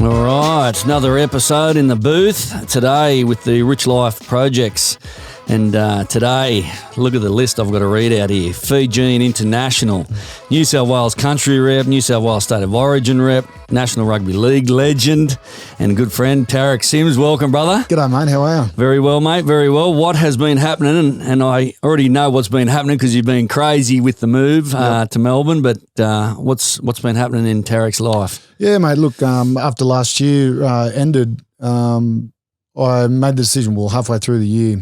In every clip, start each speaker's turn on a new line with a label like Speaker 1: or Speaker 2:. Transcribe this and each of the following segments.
Speaker 1: All right, another episode in the booth today with the Rich Life Projects. And today, look at the list I've got to read out here. Fijian International, New South Wales Country Rep, New South Wales State of Origin Rep, National Rugby League legend, and good friend Tariq Sims. Welcome, brother.
Speaker 2: G'day, mate. How are you?
Speaker 1: Very well, mate. Very well. What has been happening? And I already know what's been happening because you've been crazy with the move to Melbourne. But what's been happening in Tariq's life?
Speaker 2: Yeah, mate. Look, after last year ended, I made the decision, halfway through the year,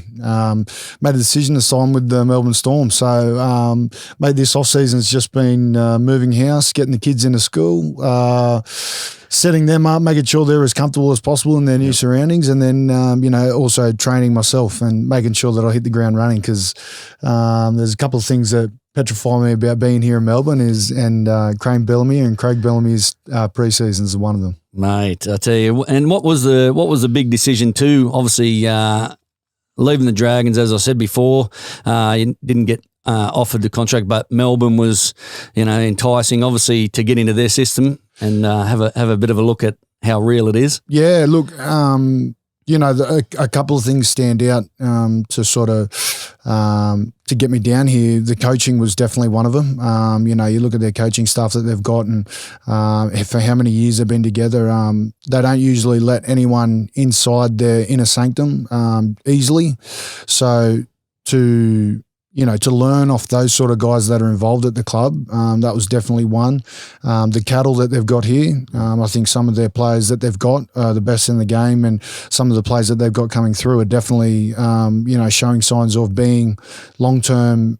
Speaker 2: made a decision to sign with the Melbourne Storm. So made this off-season has just been moving house, getting the kids into school, setting them up, making sure they're as comfortable as possible in their new surroundings, and then, also training myself and making sure that I hit the ground running because there's a couple of things that petrify me about being here in Melbourne and Craig Bellamy's pre-seasons are one of them.
Speaker 1: Mate, I tell you, and what was the big decision too? Obviously, leaving the Dragons, as I said before, you didn't get offered the contract, but Melbourne was, enticing, obviously, to get into their system and have a bit of a look at how real it is. Yeah, look,
Speaker 2: a couple of things stand out to sort of to get me down here. The coaching was definitely one of them. You look at their coaching staff that they've got and for how many years they've been together, they don't usually let anyone inside their inner sanctum easily. So to learn off those sort of guys that are involved at the club, that was definitely one. The cattle that they've got here, I think some of their players that they've got are the best in the game, and some of the players that they've got coming through are definitely, showing signs of being long-term,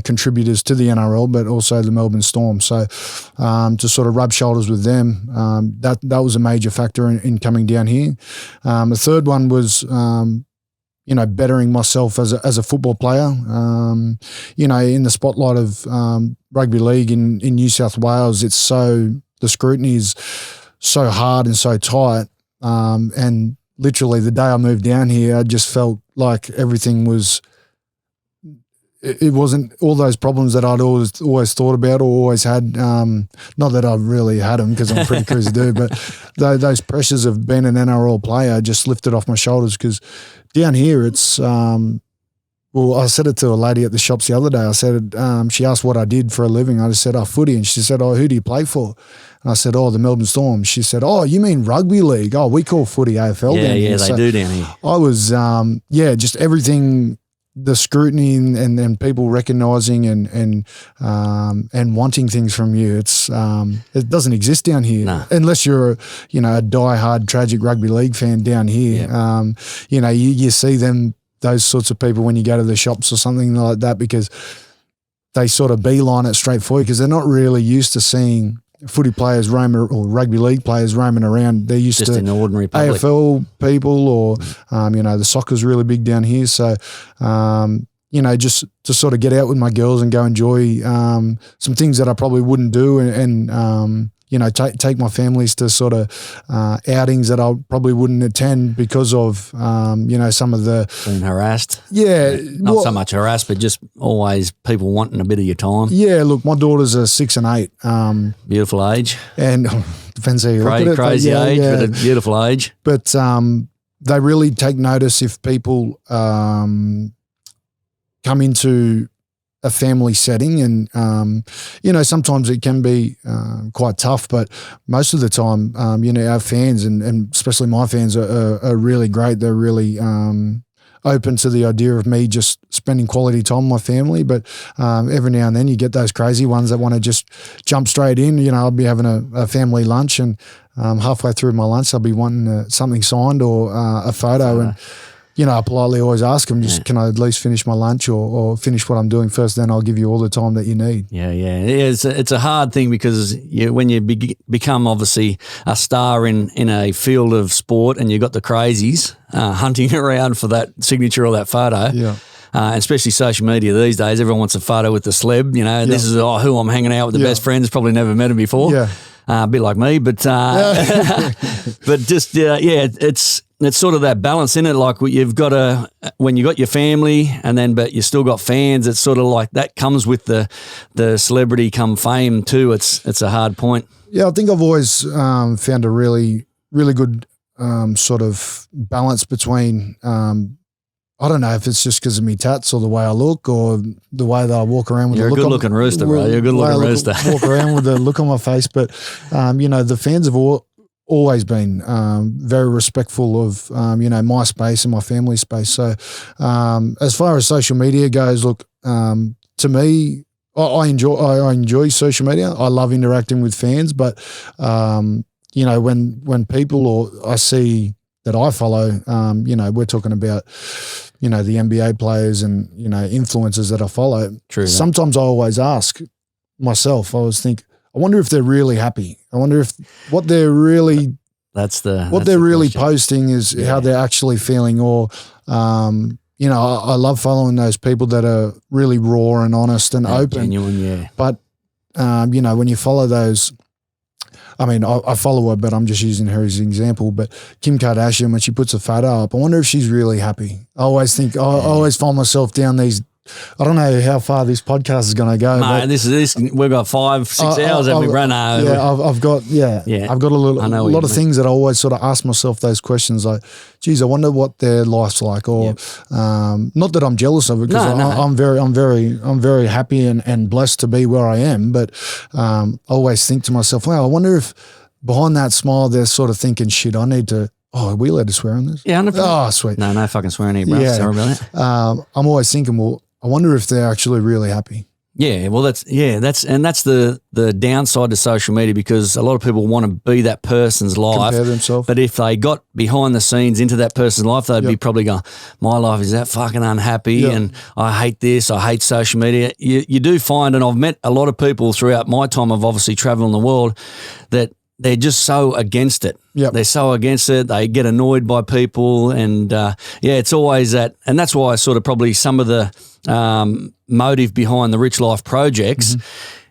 Speaker 2: contributors to the NRL, but also the Melbourne Storm. So to sort of rub shoulders with them, that was a major factor in coming down here. The third one was bettering myself as a football player. In the spotlight of rugby league in New South Wales, the scrutiny is so hard and so tight. And literally the day I moved down here, I just felt like everything was. It wasn't all those problems that I'd always thought about or always had. Not that I've really had them because I'm a pretty crazy dude, but those pressures of being an NRL player just lifted off my shoulders because down here it's I said it to a lady at the shops the other day. I said, she asked what I did for a living. I just said, footy. And she said, who do you play for? And I said, the Melbourne Storm. She said, you mean rugby league? We call footy AFL down here.
Speaker 1: Yeah, they do down here.
Speaker 2: I was, just everything, the scrutiny and people recognising and wanting things from you. It doesn't exist down here unless you're a diehard tragic rugby league fan down here. Yeah. You see those sorts of people when you go to the shops or something like that because they sort of beeline it straight for you because they're not really used to seeing footy players roam or rugby league players roaming around. They're used
Speaker 1: just
Speaker 2: to
Speaker 1: in the ordinary public.
Speaker 2: AFL people or, the soccer's really big down here. So, just to sort of get out with my girls and go enjoy some things that I probably wouldn't do and take my families to sort of outings that I probably wouldn't attend because of, some of the...
Speaker 1: Being harassed.
Speaker 2: Yeah.
Speaker 1: Not so much harassed, but just always people wanting a bit of your time.
Speaker 2: Yeah, look, my daughters are 6 and 8.
Speaker 1: Beautiful age.
Speaker 2: And depends how you look at it.
Speaker 1: Crazy age, but a beautiful age.
Speaker 2: But they really take notice if people come into a family setting and, sometimes it can be quite tough, but most of the time, our fans and especially my fans are really great. They're really open to the idea of me just spending quality time with my family. But every now and then you get those crazy ones that want to just jump straight in. I'll be having a family lunch and halfway through my lunch, I'll be wanting something signed or a photo and, I politely always ask them, can I at least finish my lunch or finish what I'm doing first? Then I'll give you all the time that you need.
Speaker 1: Yeah. It's a hard thing because when you become obviously a star in a field of sport and you've got the crazies hunting around for that signature or that photo.
Speaker 2: Yeah.
Speaker 1: Especially social media these days, everyone wants a photo with the celeb. This is who I'm hanging out with, the best friends, probably never met him before.
Speaker 2: Yeah.
Speaker 1: A bit like me, but but just it's it's sort of that balance in it. Like you've got when you got your family but you still got fans. It's sort of like that comes with the celebrity come fame too. It's a hard point.
Speaker 2: Yeah, I think I've always found a really, really good sort of balance between. I don't know if it's just because of me tats or the way I look or the way that I walk around with
Speaker 1: You're
Speaker 2: the look.
Speaker 1: You're a good-looking rooster, bro. You're a good-looking rooster.
Speaker 2: Walk around with the look on my face. But, the fans have always been very respectful of, my space and my family's space. So as far as social media goes, look, to me, I enjoy social media. I love interacting with fans. But, when people or I see that I follow, we're talking about, the NBA players and, influencers that I follow.
Speaker 1: True.
Speaker 2: Sometimes I always ask myself, I always think, I wonder if they're really happy. I wonder if what they're really posting is how they're actually feeling or, I love following those people that are really raw and honest and open.
Speaker 1: Genuine, yeah.
Speaker 2: But, when you follow those, I follow her, but I'm just using her as an example. But Kim Kardashian, when she puts a photo up, I wonder if she's really happy. I always find myself down these. I don't know how far this podcast is going to go.
Speaker 1: Mate, this we've got 5-6 hours and we run over.
Speaker 2: Yeah, I've got a lot of things that I always sort of ask myself those questions like, geez, I wonder what their life's like, or not that I'm jealous of it because I'm very happy and blessed to be where I am. But I always think to myself, wow, I wonder if behind that smile they're sort of thinking, shit, I need to. Oh, are we allowed to swear on this?
Speaker 1: Yeah, 100%.
Speaker 2: Oh, sweet.
Speaker 1: No fucking swearing here, bro.
Speaker 2: Yeah.
Speaker 1: Sorry about that.
Speaker 2: I'm always thinking, well, I wonder if they're actually really happy.
Speaker 1: Yeah, well, that's the downside to social media because a lot of people want to be that person's life.
Speaker 2: Compare themselves.
Speaker 1: But if they got behind the scenes into that person's life, they'd be probably going, my life is that fucking unhappy and I hate this, I hate social media. You do find, and I've met a lot of people throughout my time of obviously traveling the world, that they're just so against it.
Speaker 2: Yep.
Speaker 1: They're so against it. They get annoyed by people. And, it's always that. And that's why sort of probably some of the motive behind the Rich Life projects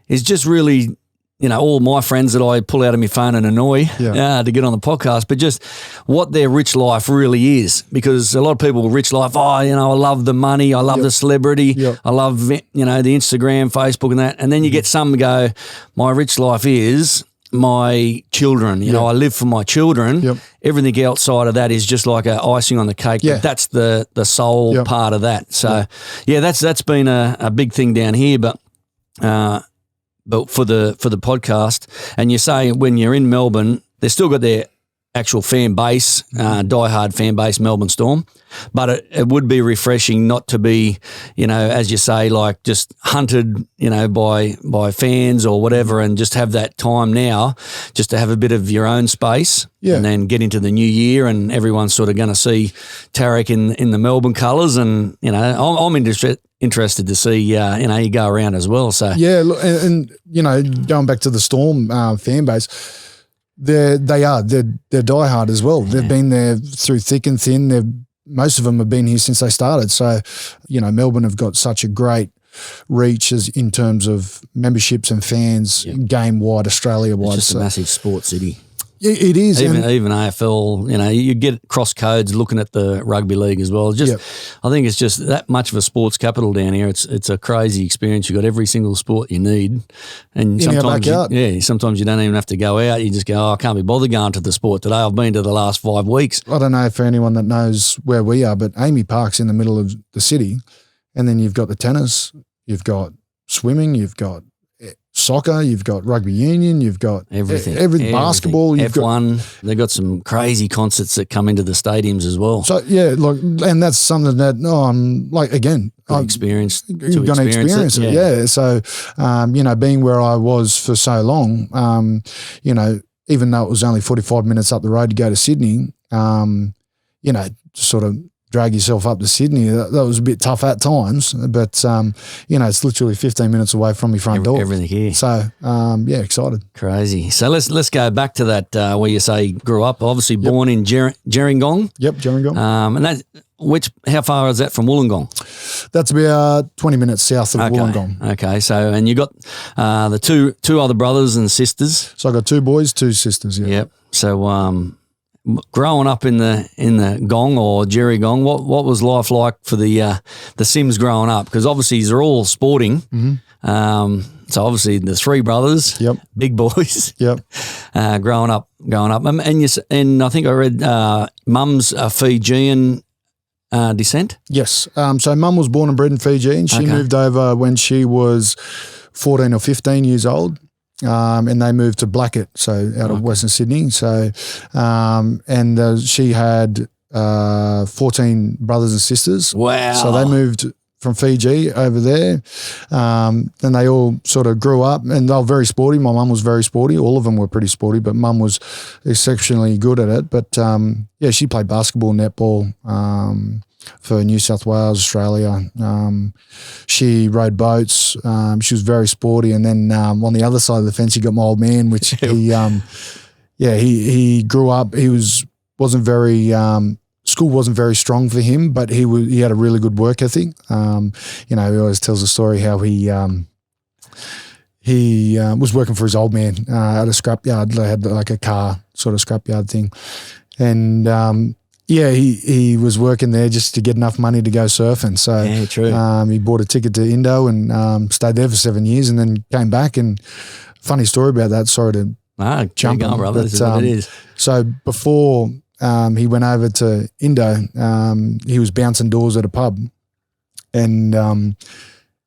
Speaker 1: is just really, all my friends that I pull out of my phone and annoy to get on the podcast, but just what their rich life really is. Because a lot of people, rich life, I love the money, I love the celebrity, I love, the Instagram, Facebook and that. And then you get some go, my rich life is my children, I live for my children. Everything outside of that is just like a icing on the cake. But that's the sole part of that. So that's been a big thing down here. But for the podcast, and you say when you're in Melbourne, they've still got their actual fan base, diehard fan base, Melbourne Storm. But it would be refreshing not to be, as you say, like just hunted, by fans or whatever, and just have that time now just to have a bit of your own space and then get into the new year and everyone's sort of going to see Tariq in the Melbourne colours and, I'm interested to see, you go around as well. So
Speaker 2: yeah, look, and going back to the Storm fan base, they're diehard as well. They've been there through thick and thin. Most of them have been here since they started. So, Melbourne have got such a great reach as in terms of memberships and fans, game-wide, Australia-wide.
Speaker 1: It's just a massive sports city.
Speaker 2: It is.
Speaker 1: Even AFL, you get cross codes looking at the rugby league as well. I think it's just that much of a sports capital down here. It's a crazy experience. You've got every single sport you need. And sometimes you don't even have to go out. You just go, I can't be bothered going to the sport today. I've been to the last 5 weeks.
Speaker 2: I don't know for anyone that knows where we are, but Amy Park's in the middle of the city. And then you've got the tennis, you've got swimming, you've got soccer, you've got rugby union, you've got
Speaker 1: everything.
Speaker 2: Basketball, you've
Speaker 1: F1. They've got some crazy concerts that come into the stadiums as well.
Speaker 2: So and that's something that I'm going to experience it. Yeah. So being where I was for so long, even though it was only 45 minutes up the road to go to Sydney, sort of drag yourself up to Sydney. That was a bit tough at times, but it's literally 15 minutes away from my front door.
Speaker 1: Everything here.
Speaker 2: So excited.
Speaker 1: Crazy. So let's go back to that where you say you grew up. Obviously born in Gerringong.
Speaker 2: Yep, Gerringong.
Speaker 1: And that how far is that from Wollongong?
Speaker 2: That's about 20 minutes south of Wollongong.
Speaker 1: Okay. So and you got the two other brothers and sisters.
Speaker 2: So I got 2 boys, 2 sisters. Yeah.
Speaker 1: Yep. So growing up in the Gong or Jerry Gong, what was life like for the Sims growing up? Because obviously they're all sporting. So obviously the three brothers, big boys. Growing up, and I think I read Mum's Fijian descent.
Speaker 2: Yes. So Mum was born and bred in Fiji, and she moved over when she was 14 or 15 years old. And they moved to Blackett, so out of Western Sydney. So, she had 14 brothers and sisters.
Speaker 1: Wow.
Speaker 2: So they moved from Fiji over there. Then they all sort of grew up, and they were very sporty. My mum was very sporty. All of them were pretty sporty, but Mum was exceptionally good at it. But, she played basketball, netball, for New South Wales, Australia. She rode boats. She was very sporty. And then on the other side of the fence, you got my old man, which he grew up. He wasn't very school wasn't very strong for him, but he had a really good work ethic. He always tells a story how he was working for his old man at a scrapyard. They had like a car sort of scrapyard thing, and he was working there just to get enough money to go surfing. So he bought a ticket to Indo and stayed there for 7 years, and then came back. And funny story about that. Sorry to jump on,
Speaker 1: brother. This is what it is.
Speaker 2: So before he went over to Indo, he was bouncing doors at a pub, and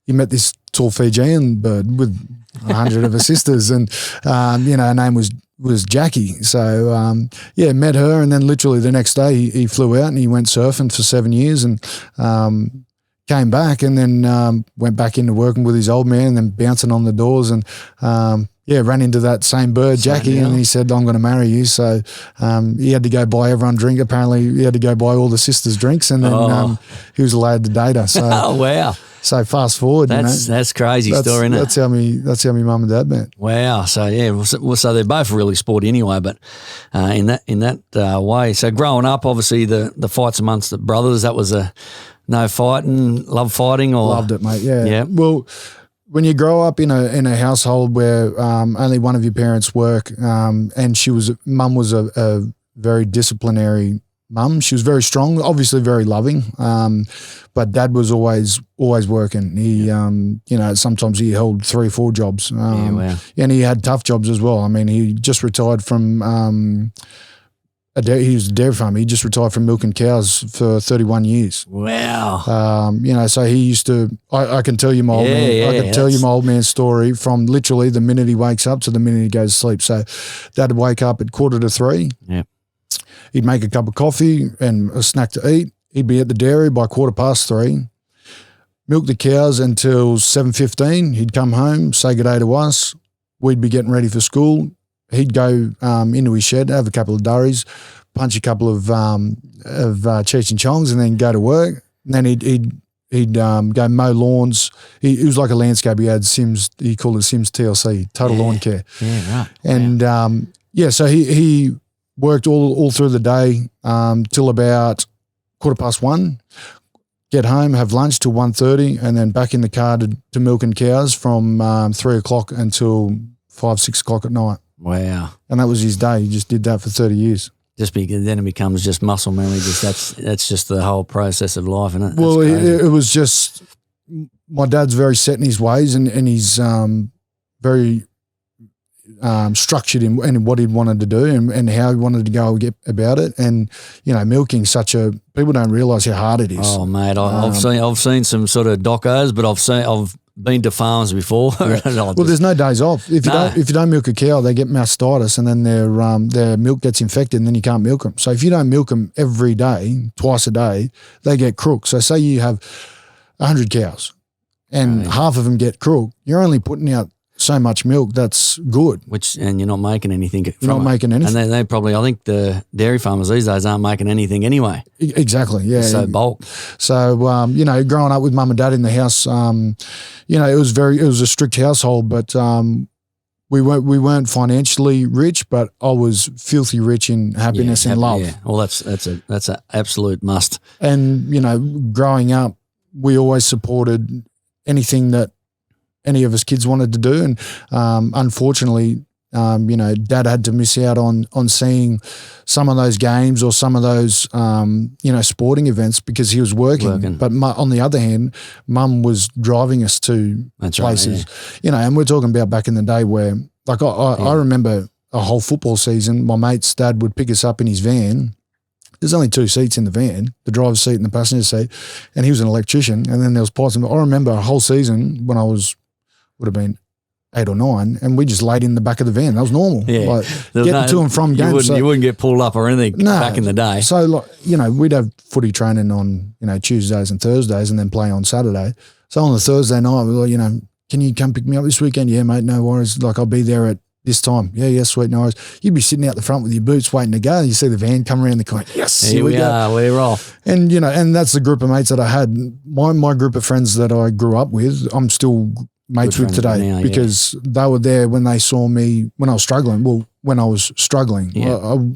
Speaker 2: he met this tall Fijian bird with 100 of her sisters, and her name was Jackie. So met her, and then literally the next day he flew out and he went surfing for 7 years, and came back, and then went back into working with his old man, and then bouncing on the doors, and ran into that same bird, Jackie, and he said, "I'm going to marry you." So he had to go buy everyone drink. Apparently he had to go buy all the sisters drinks, and then he was allowed to date her. So
Speaker 1: oh wow.
Speaker 2: So fast forward,
Speaker 1: that's crazy story, isn't it?
Speaker 2: That's how my mum and dad met.
Speaker 1: Wow. So so they're both really sporty anyway, but in that way. So growing up, obviously the fights amongst the brothers, that was no fighting, love fighting, or
Speaker 2: loved it, mate. Yeah. Well, when you grow up in a household where only one of your parents work, and mum was a very disciplinary mum. She was very strong, obviously very loving, but dad was always working. He, sometimes he held 3 or 4 jobs, and he had tough jobs as well. I mean, he just retired from he was a dairy farmer. He just retired from milking cows for 31 years.
Speaker 1: Wow.
Speaker 2: So he used to. I can tell you my old man. I can tell you my old man's story from literally the minute he wakes up to the minute he goes to sleep. So, dad would wake up at 2:45.
Speaker 1: Yeah.
Speaker 2: He'd make a cup of coffee and a snack to eat. He'd be at the dairy by 3:15. Milk the cows until 7:15. He'd come home, say good day to us. We'd be getting ready for school. He'd go into his shed, have a couple of durries, punch a couple of Cheech and Chongs, and then go to work. And then he'd go mow lawns. He was like a landscaper. He had Sims. He called it Sims TLC, Total Lawn Care.
Speaker 1: Yeah, right.
Speaker 2: And so he worked all through the day till about 1:15. Get home, have lunch till 1:30, and then back in the car to milking cows from 3 o'clock until 5, 6 o'clock at night.
Speaker 1: Wow.
Speaker 2: And that was his day. He just did that for 30 years.
Speaker 1: Then it becomes just muscle memory. That's just the whole process of life, isn't it?
Speaker 2: Well, it was just, my dad's very set in his ways, and he's very structured in what he wanted to do and how he wanted to go get about it. And, milking people don't realise how hard it is.
Speaker 1: Oh, mate, I've seen some sort of docos, but I've been to farms before.
Speaker 2: Yeah. Well, there's no days off. If you don't milk a cow, they get mastitis, and then their milk gets infected, and then you can't milk them. So if you don't milk them every day, twice a day, they get crook. So say you have 100 cows, and half of them get crook. You're only putting out so much milk that's good.
Speaker 1: And you're not making anything.
Speaker 2: You're not making anything.
Speaker 1: And they probably, I think the dairy farmers these days aren't making anything anyway.
Speaker 2: Exactly, yeah.
Speaker 1: So bulk.
Speaker 2: So, growing up with mum and dad in the house, it was a strict household, but we weren't financially rich, but I was filthy rich in happiness and love.
Speaker 1: Yeah. Well, that's an absolute must.
Speaker 2: And, growing up, we always supported anything that any of us kids wanted to do. And unfortunately, Dad had to miss out on seeing some of those games or some of those, sporting events because he was working. But on the other hand, Mum was driving us to places, and we're talking about back in the day where, like, I remember a whole football season, my mate's dad would pick us up in his van. There's only 2 seats in the van, the driver's seat and the passenger seat, and he was an electrician. And then there was pipes. I remember a whole season when I would have been 8 or 9, and we just laid in the back of the van. That was normal.
Speaker 1: Yeah.
Speaker 2: Like, getting to and from games.
Speaker 1: You wouldn't get pulled up or anything back in the day.
Speaker 2: So, we'd have footy training on, Tuesdays and Thursdays and then play on Saturday. So on the Thursday night, we were like, can you come pick me up this weekend? Yeah, mate, no worries. Like, I'll be there at this time. Yeah, sweet, no worries. You'd be sitting out the front with your boots waiting to go. You see the van come around the corner. Yes,
Speaker 1: here we are. We're off.
Speaker 2: And, and that's the group of mates that I had. My group of friends that I grew up with, I'm still mates with today now, because they were there when they saw me when I was struggling. Well, when I was struggling,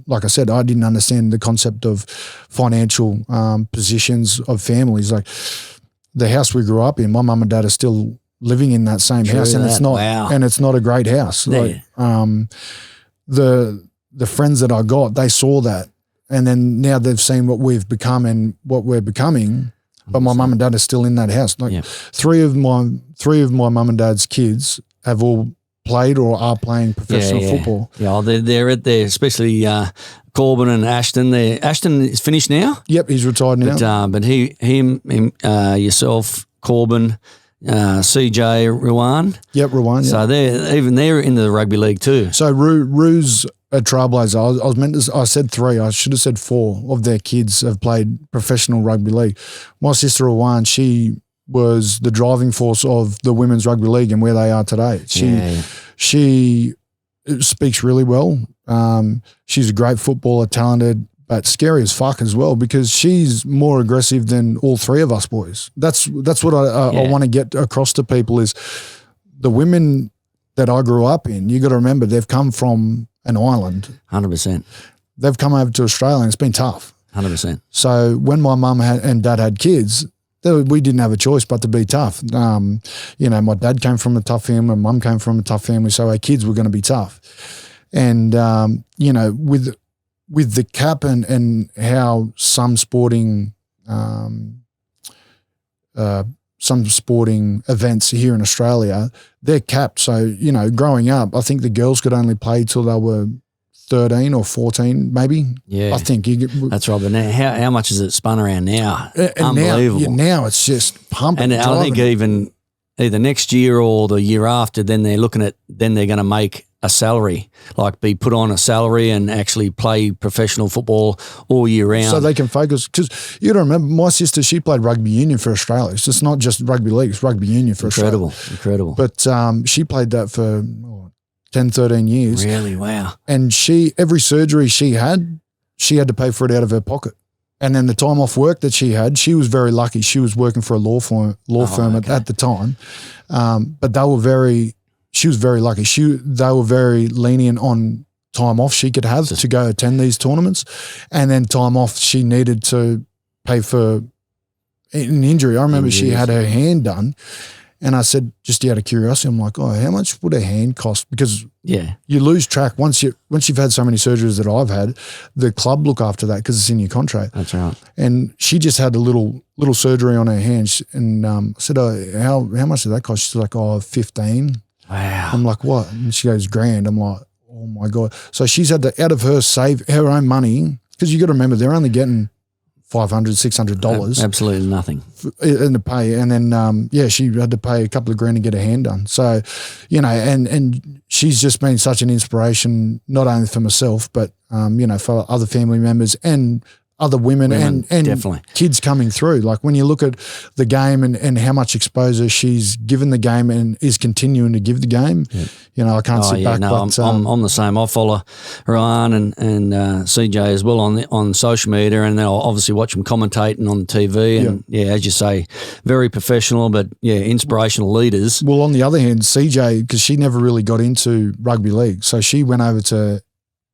Speaker 2: like I said, I didn't understand the concept of financial positions of families. Like the house we grew up in, my mum and dad are still living in that same house, and it's not a great house. Like, the friends that I got, they saw that, and then now they've seen what we've become and what we're becoming. But my mum and dad are still in that house. Like three of my mum and dad's kids have all played or are playing professional football. Yeah,
Speaker 1: they're at there, especially Corbin and Ashton. Ashton is finished now.
Speaker 2: Yep, he's retired now.
Speaker 1: But yourself, Corbin, CJ, Ruan.
Speaker 2: Yep, Ruan.
Speaker 1: So they're in the rugby league too.
Speaker 2: So Ru's a trailblazer. I said 3. I should have said 4 of their kids have played professional rugby league. My sister Ruan, she was the driving force of the women's rugby league and where they are today. She speaks really well. She's a great footballer, talented, but scary as fuck as well, because she's more aggressive than all 3 of us boys. That's what I want to get across to people is the women that I grew up in, you got to remember they've come from an island.
Speaker 1: 100%.
Speaker 2: They've come over to Australia and it's been tough.
Speaker 1: 100%.
Speaker 2: So when my mum and dad had kids, we didn't have a choice but to be tough. My dad came from a tough family, my mum came from a tough family, so our kids were going to be tough. And, with the cap and how some sporting events here in Australia, they're capped. So, growing up, I think the girls could only play till they were 13 or 14, maybe.
Speaker 1: Yeah.
Speaker 2: I think.
Speaker 1: That's right. But now, how much is it spun around now? Unbelievable.
Speaker 2: Now it's just pumping.
Speaker 1: And I think even either next year or the year after, then they're going to make a salary, like be put on a salary and actually play professional football all year round.
Speaker 2: So they can focus, because you got to remember, my sister, she played rugby union for Australia. It's just not just rugby league, it's rugby union for Australia.
Speaker 1: Incredible.
Speaker 2: But she played that for 10, 13 years.
Speaker 1: Really? Wow. And
Speaker 2: every surgery she had to pay for it out of her pocket. And then the time off work that she had, she was very lucky. She was working for a law firm at the time. But she was very lucky. They were very lenient on time off she could have to go attend these tournaments, and then time off she needed to pay for an injury. I remember she had her hand done, and I said, just out of curiosity, I'm like, how much would a hand cost? Because you lose track once you've had so many surgeries that I've had. The club look after that because it's in your contract.
Speaker 1: That's right. And
Speaker 2: she just had a little surgery on her hand, and I said, how much did that cost? She's like, 15.
Speaker 1: Wow.
Speaker 2: I'm like, what? And she goes, $1,000. I'm like, oh my God. So she's had to, out of her, save her own money, because you got to remember, they're only getting $500, $600.
Speaker 1: Absolutely nothing.
Speaker 2: In the pay. And then, she had to pay a couple of grand to get her hand done. So, and she's just been such an inspiration, not only for myself, but, for other family members and other women and
Speaker 1: definitely
Speaker 2: kids coming through. Like when you look at the game and how much exposure she's given the game and is continuing to give the game, I can't sit back.
Speaker 1: No, but, I'm the same. I follow Ryan and CJ as well on social media, and then I'll obviously watch them commentating on the TV. And as you say, very professional, but inspirational leaders.
Speaker 2: Well, on the other hand, CJ, because she never really got into rugby league, so she went over to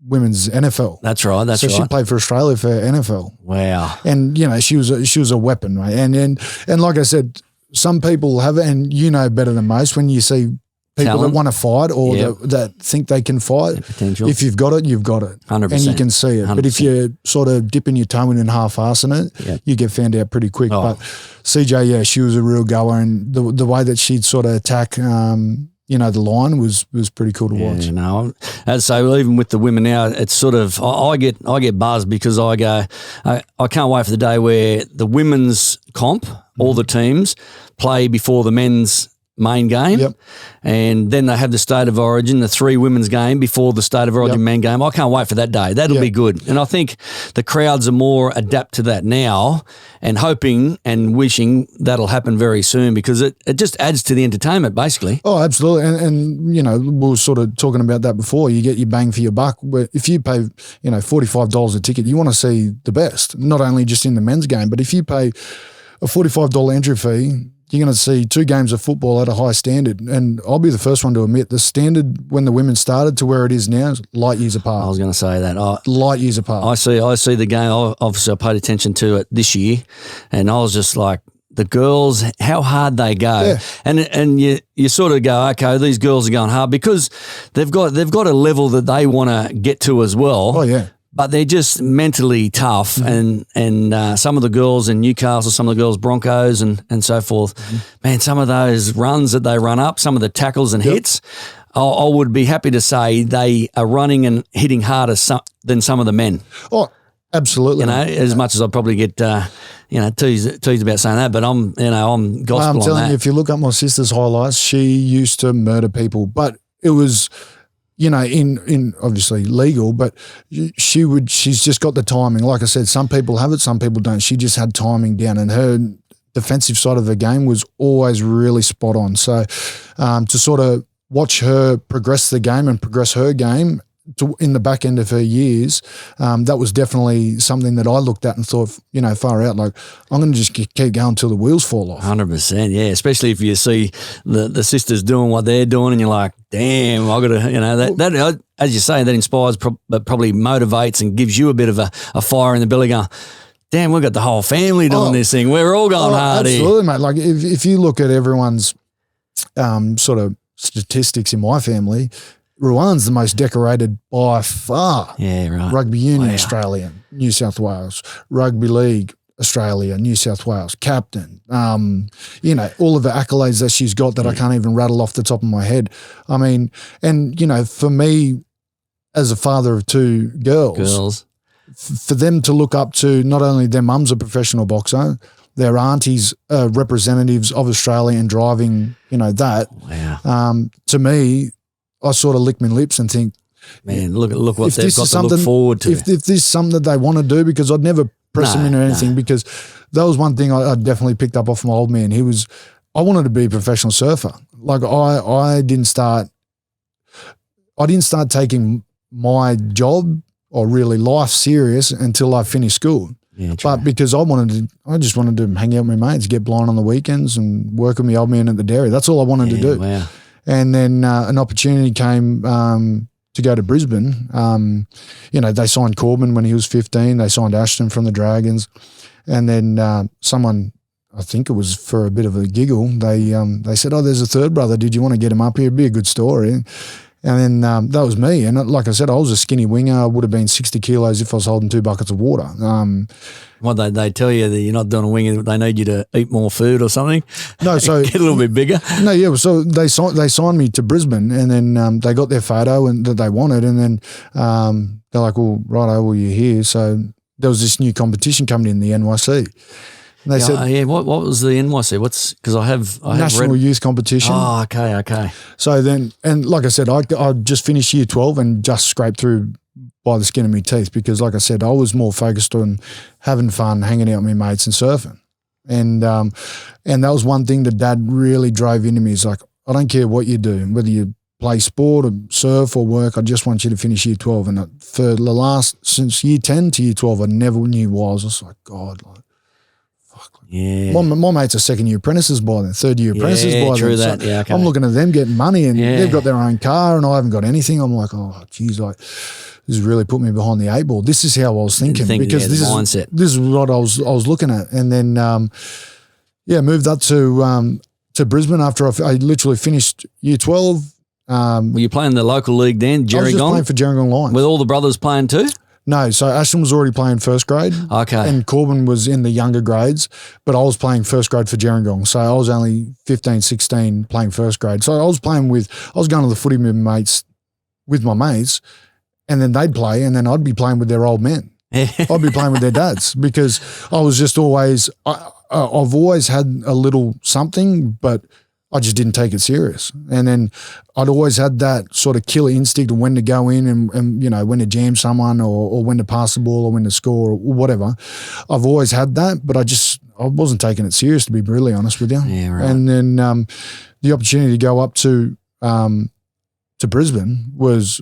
Speaker 2: women's NFL.
Speaker 1: That's right.
Speaker 2: So she played for Australia for NFL.
Speaker 1: Wow.
Speaker 2: And she was a weapon, right? And like I said, some people have it, and better than most when you see people
Speaker 1: Talent.
Speaker 2: that want to fight or
Speaker 1: Yep.
Speaker 2: that think they can fight.
Speaker 1: Potential.
Speaker 2: If you've got it, you've got it.
Speaker 1: 100%.
Speaker 2: And you can see it.
Speaker 1: 100%.
Speaker 2: But if you're sort of dipping your toe in and half-assing it,
Speaker 1: Yep.
Speaker 2: you get found out pretty quick.
Speaker 1: Oh.
Speaker 2: But CJ, yeah, she was a real goer, and the way that she'd sort of attack, the line was pretty cool to watch.
Speaker 1: Yeah, no. As I say, even with the women now, it's sort of I get buzzed because I go, I can't wait for the day where the women's comp, all the teams play before the men's main game,
Speaker 2: Yep.
Speaker 1: and then they have the State of Origin, the 3 women's game before the State of Origin
Speaker 2: Yep.
Speaker 1: men game. I can't wait for that day. That'll
Speaker 2: Yep.
Speaker 1: be good. And I think the crowds are more adapt to that now, and hoping and wishing that'll happen very soon because it just adds to the entertainment basically.
Speaker 2: Oh, absolutely. And we were sort of talking about that before. You get your bang for your buck. But if you pay, $45 a ticket, you want to see the best, not only just in the men's game, but if you pay a $45 entry fee, you're going to see 2 games of football at a high standard. And I'll be the first one to admit the standard when the women started to where it is now is light years
Speaker 1: I
Speaker 2: apart.
Speaker 1: was going to say that.
Speaker 2: Light years apart.
Speaker 1: I see the game. Obviously, I paid attention to it this year, and I was just like, the girls, how hard they go,
Speaker 2: Yeah.
Speaker 1: and you sort of go, okay, these girls are going hard because they've got a level that they want to get to as well.
Speaker 2: Oh, yeah.
Speaker 1: But they're just mentally tough, and some of the girls in Newcastle, some of the girls Broncos, and so forth. Man, some of those runs that they run up, some of the tackles and hits, I would be happy to say they are running and hitting harder than some of the men.
Speaker 2: Oh, absolutely.
Speaker 1: As much as I probably get teased about saying that, but I'm gospel
Speaker 2: I'm
Speaker 1: on
Speaker 2: telling
Speaker 1: that.
Speaker 2: you, if you look up my sister's highlights, she used to murder people, but it was, in obviously legal, but she's just got the timing. Like I said, some people have it, some people don't. She just had timing down, and her defensive side of the game was always really spot on. So to sort of watch her progress the game and progress her game in the back end of her years, that was definitely something that I looked at and thought, far out, like, I'm going to just keep going until the wheels fall off.
Speaker 1: 100%, yeah. Especially if you see the sisters doing what they're doing, and you're like, damn, I got to, that as you say, that inspires, but probably motivates and gives you a bit of a fire in the belly, going, damn, we've got the whole family doing this thing. We're all going hard here.
Speaker 2: Absolutely, mate. Like if you look at everyone's sort of statistics in my family, Ruan's the most decorated by far.
Speaker 1: Yeah, right.
Speaker 2: Rugby Union,
Speaker 1: Wow.
Speaker 2: Australia, New South Wales. Rugby League, Australia, New South Wales. Captain. All of the accolades that she's got that I can't even rattle off the top of my head. I mean, and, for me, as a father of 2 girls, for them to look up to not only their mum's a professional boxer, their aunties are representatives of Australia and driving, that.
Speaker 1: Wow.
Speaker 2: To me, I sort of lick my lips and think,
Speaker 1: Man, look what
Speaker 2: if
Speaker 1: they've
Speaker 2: this
Speaker 1: got
Speaker 2: is
Speaker 1: to look
Speaker 2: something-
Speaker 1: forward to.
Speaker 2: if this is something that they want to do, because I'd never press
Speaker 1: No,
Speaker 2: him into
Speaker 1: no.
Speaker 2: anything, because that was one thing I definitely picked up off my old man. I wanted to be a professional surfer. Like I didn't start taking my job or really life serious until I finished school.
Speaker 1: Yeah, true.
Speaker 2: But because I just wanted to hang out with my mates, get blind on the weekends and work with my old man at the dairy. That's all I wanted to do.
Speaker 1: Wow.
Speaker 2: And then an opportunity came to go to Brisbane. They signed Corbin when he was 15. They signed Ashton from the Dragons. And then someone, I think it was for a bit of a giggle, they said, oh, there's a third brother. Did you want to get him up here? It'd be a good story. And then that was me. And like I said, I was a skinny winger. I would have been 60 kilos if I was holding 2 buckets of water.
Speaker 1: What they tell you that you're not doing a wing, they need you to eat more food or something?
Speaker 2: No, so
Speaker 1: Get a little bit bigger.
Speaker 2: No, yeah. So they signed me to Brisbane, and then they got their photo and that they wanted, and then they're like, "Well, righto, well, you're here." So there was this new competition coming in, the NYC. And they said,
Speaker 1: What was the NYC? Because I have
Speaker 2: National
Speaker 1: read.
Speaker 2: Youth Competition.
Speaker 1: Oh, okay.
Speaker 2: So then, and like I said, I just finished year 12 and just scraped through by the skin of my teeth, because, like I said, I was more focused on having fun, hanging out with my mates and surfing. And that was one thing that Dad really drove into me. He's like, I don't care what you do, whether you play sport or surf or work, I just want you to finish year 12. And for the since year 10 to year 12, I never knew why. I was just like, God, like, fuck.
Speaker 1: Yeah.
Speaker 2: My mates are second-year apprentices by then, third-year apprentices by
Speaker 1: true
Speaker 2: then.
Speaker 1: that. Yeah, okay.
Speaker 2: I'm looking at them getting money, and
Speaker 1: Yeah.
Speaker 2: they've got their own car and I haven't got anything. I'm like, oh, geez, like, this has really put me behind the 8 ball. This is how I was thinking, because
Speaker 1: the mindset.
Speaker 2: this is what I was looking at. And then, moved up to to Brisbane after I literally finished year 12.
Speaker 1: Were you playing the local league then, Gerringong?
Speaker 2: I was just playing for Gerringong Lions.
Speaker 1: With all the brothers playing too?
Speaker 2: No, so Ashton was already playing first grade.
Speaker 1: Okay.
Speaker 2: And Corbin was in the younger grades, but I was playing first grade for Gerringong. So I was only 15, 16 playing first grade. So I was going to the footy with my mates, and then they'd play, and then I'd be playing with their old men. I'd be playing with their dads because I was just always, I've always had a little something, but I just didn't take it serious. And then I'd always had that sort of killer instinct of when to go in and when to jam someone or when to pass the ball or when to score or whatever. I've always had that, but I wasn't taking it serious, to be brutally honest with you.
Speaker 1: Yeah, right.
Speaker 2: And then the opportunity to go up to Brisbane was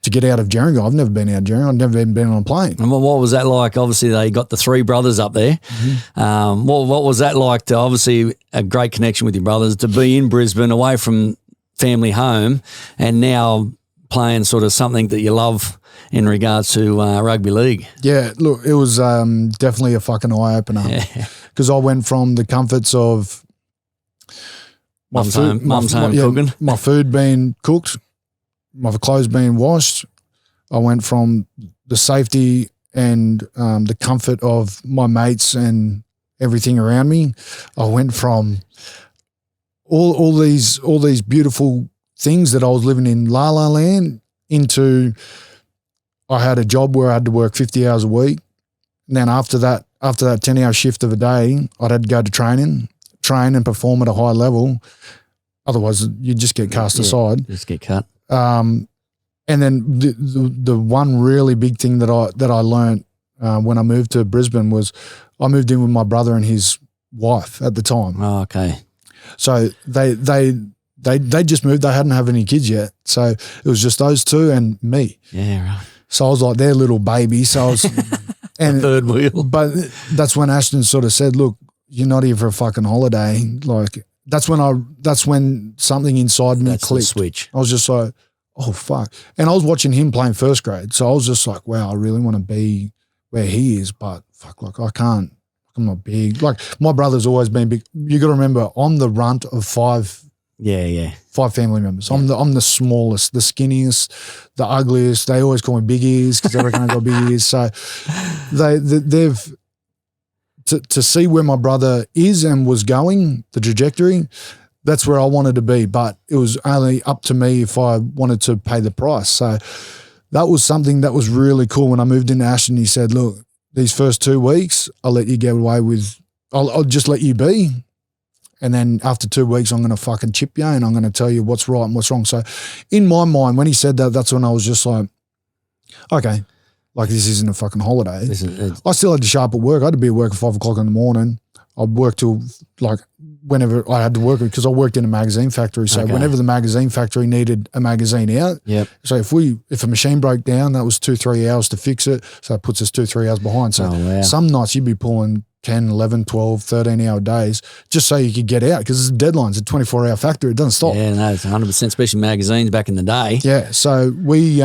Speaker 2: to get out of Gerringong. I've never been out of Gerringong. I've never even been on a plane.
Speaker 1: And what was that like? Obviously, they got the three brothers up there. Mm-hmm. What was that like to, obviously, a great connection with your brothers, to be in Brisbane, away from family home, and now playing sort of something that you love in regards to rugby league? Yeah,
Speaker 2: look, it was definitely a fucking eye-opener because I went from the comforts of
Speaker 1: mum's home cooking.
Speaker 2: My food being cooked, my clothes being washed. I went from the safety and the comfort of my mates and everything around me. I went from all these beautiful things that I was living in La La Land into I had a job where I had to work 50 hours a week. And then after that 10-hour shift of a day, I'd had to go to train and perform at a high level. Otherwise, you just get cast aside.
Speaker 1: Just get cut.
Speaker 2: And then the one really big thing that I learned when I moved to Brisbane was I moved in with my brother and his wife at the time.
Speaker 1: Oh, okay.
Speaker 2: So they just moved. They hadn't had any kids yet. So it was just those two and me.
Speaker 1: Yeah, right.
Speaker 2: So I was like their little baby. So I was and
Speaker 1: third wheel.
Speaker 2: But that's when Ashton sort of said, "Look, you're not here for a fucking holiday." Like that's when something inside me clicked.
Speaker 1: The switch.
Speaker 2: I was just like, oh, fuck. And I was watching him playing first grade. So I was just like, wow, I really want to be where he is, but fuck, like I can't. I'm not big. Like my brother's always been big. You got to remember, I'm the runt of five. Yeah. 5 family members. Yeah. I'm the smallest, the skinniest, the ugliest. They always call me big ears because they reckon I got big ears. So they've to see where my brother is and was going, the trajectory, that's where I wanted to be. But it was only up to me if I wanted to pay the price. So that was something that was really cool. When I moved into Ashton, he said, look, these first 2 weeks, I'll let you get away with, I'll just let you be. And then after 2 weeks, I'm going to fucking chip you and I'm going to tell you what's right and what's wrong. So in my mind, when he said that, that's when I was just like, okay, like this isn't a fucking holiday. I still had to show up at work. I had to be at work at 5 o'clock in the morning. I'd work till like whenever I had to work because I worked in a magazine factory. So whenever the magazine factory needed a magazine out, so if a machine broke down, that was 2-3 hours to fix it. So it puts us 2-3 hours behind. So some nights you'd be pulling 10, 11, 12, 13-hour days just so you could get out because it's deadlines. It's a 24-hour factory. It doesn't stop.
Speaker 1: Yeah, no, it's 100%, especially magazines back in the day.
Speaker 2: Yeah, so he's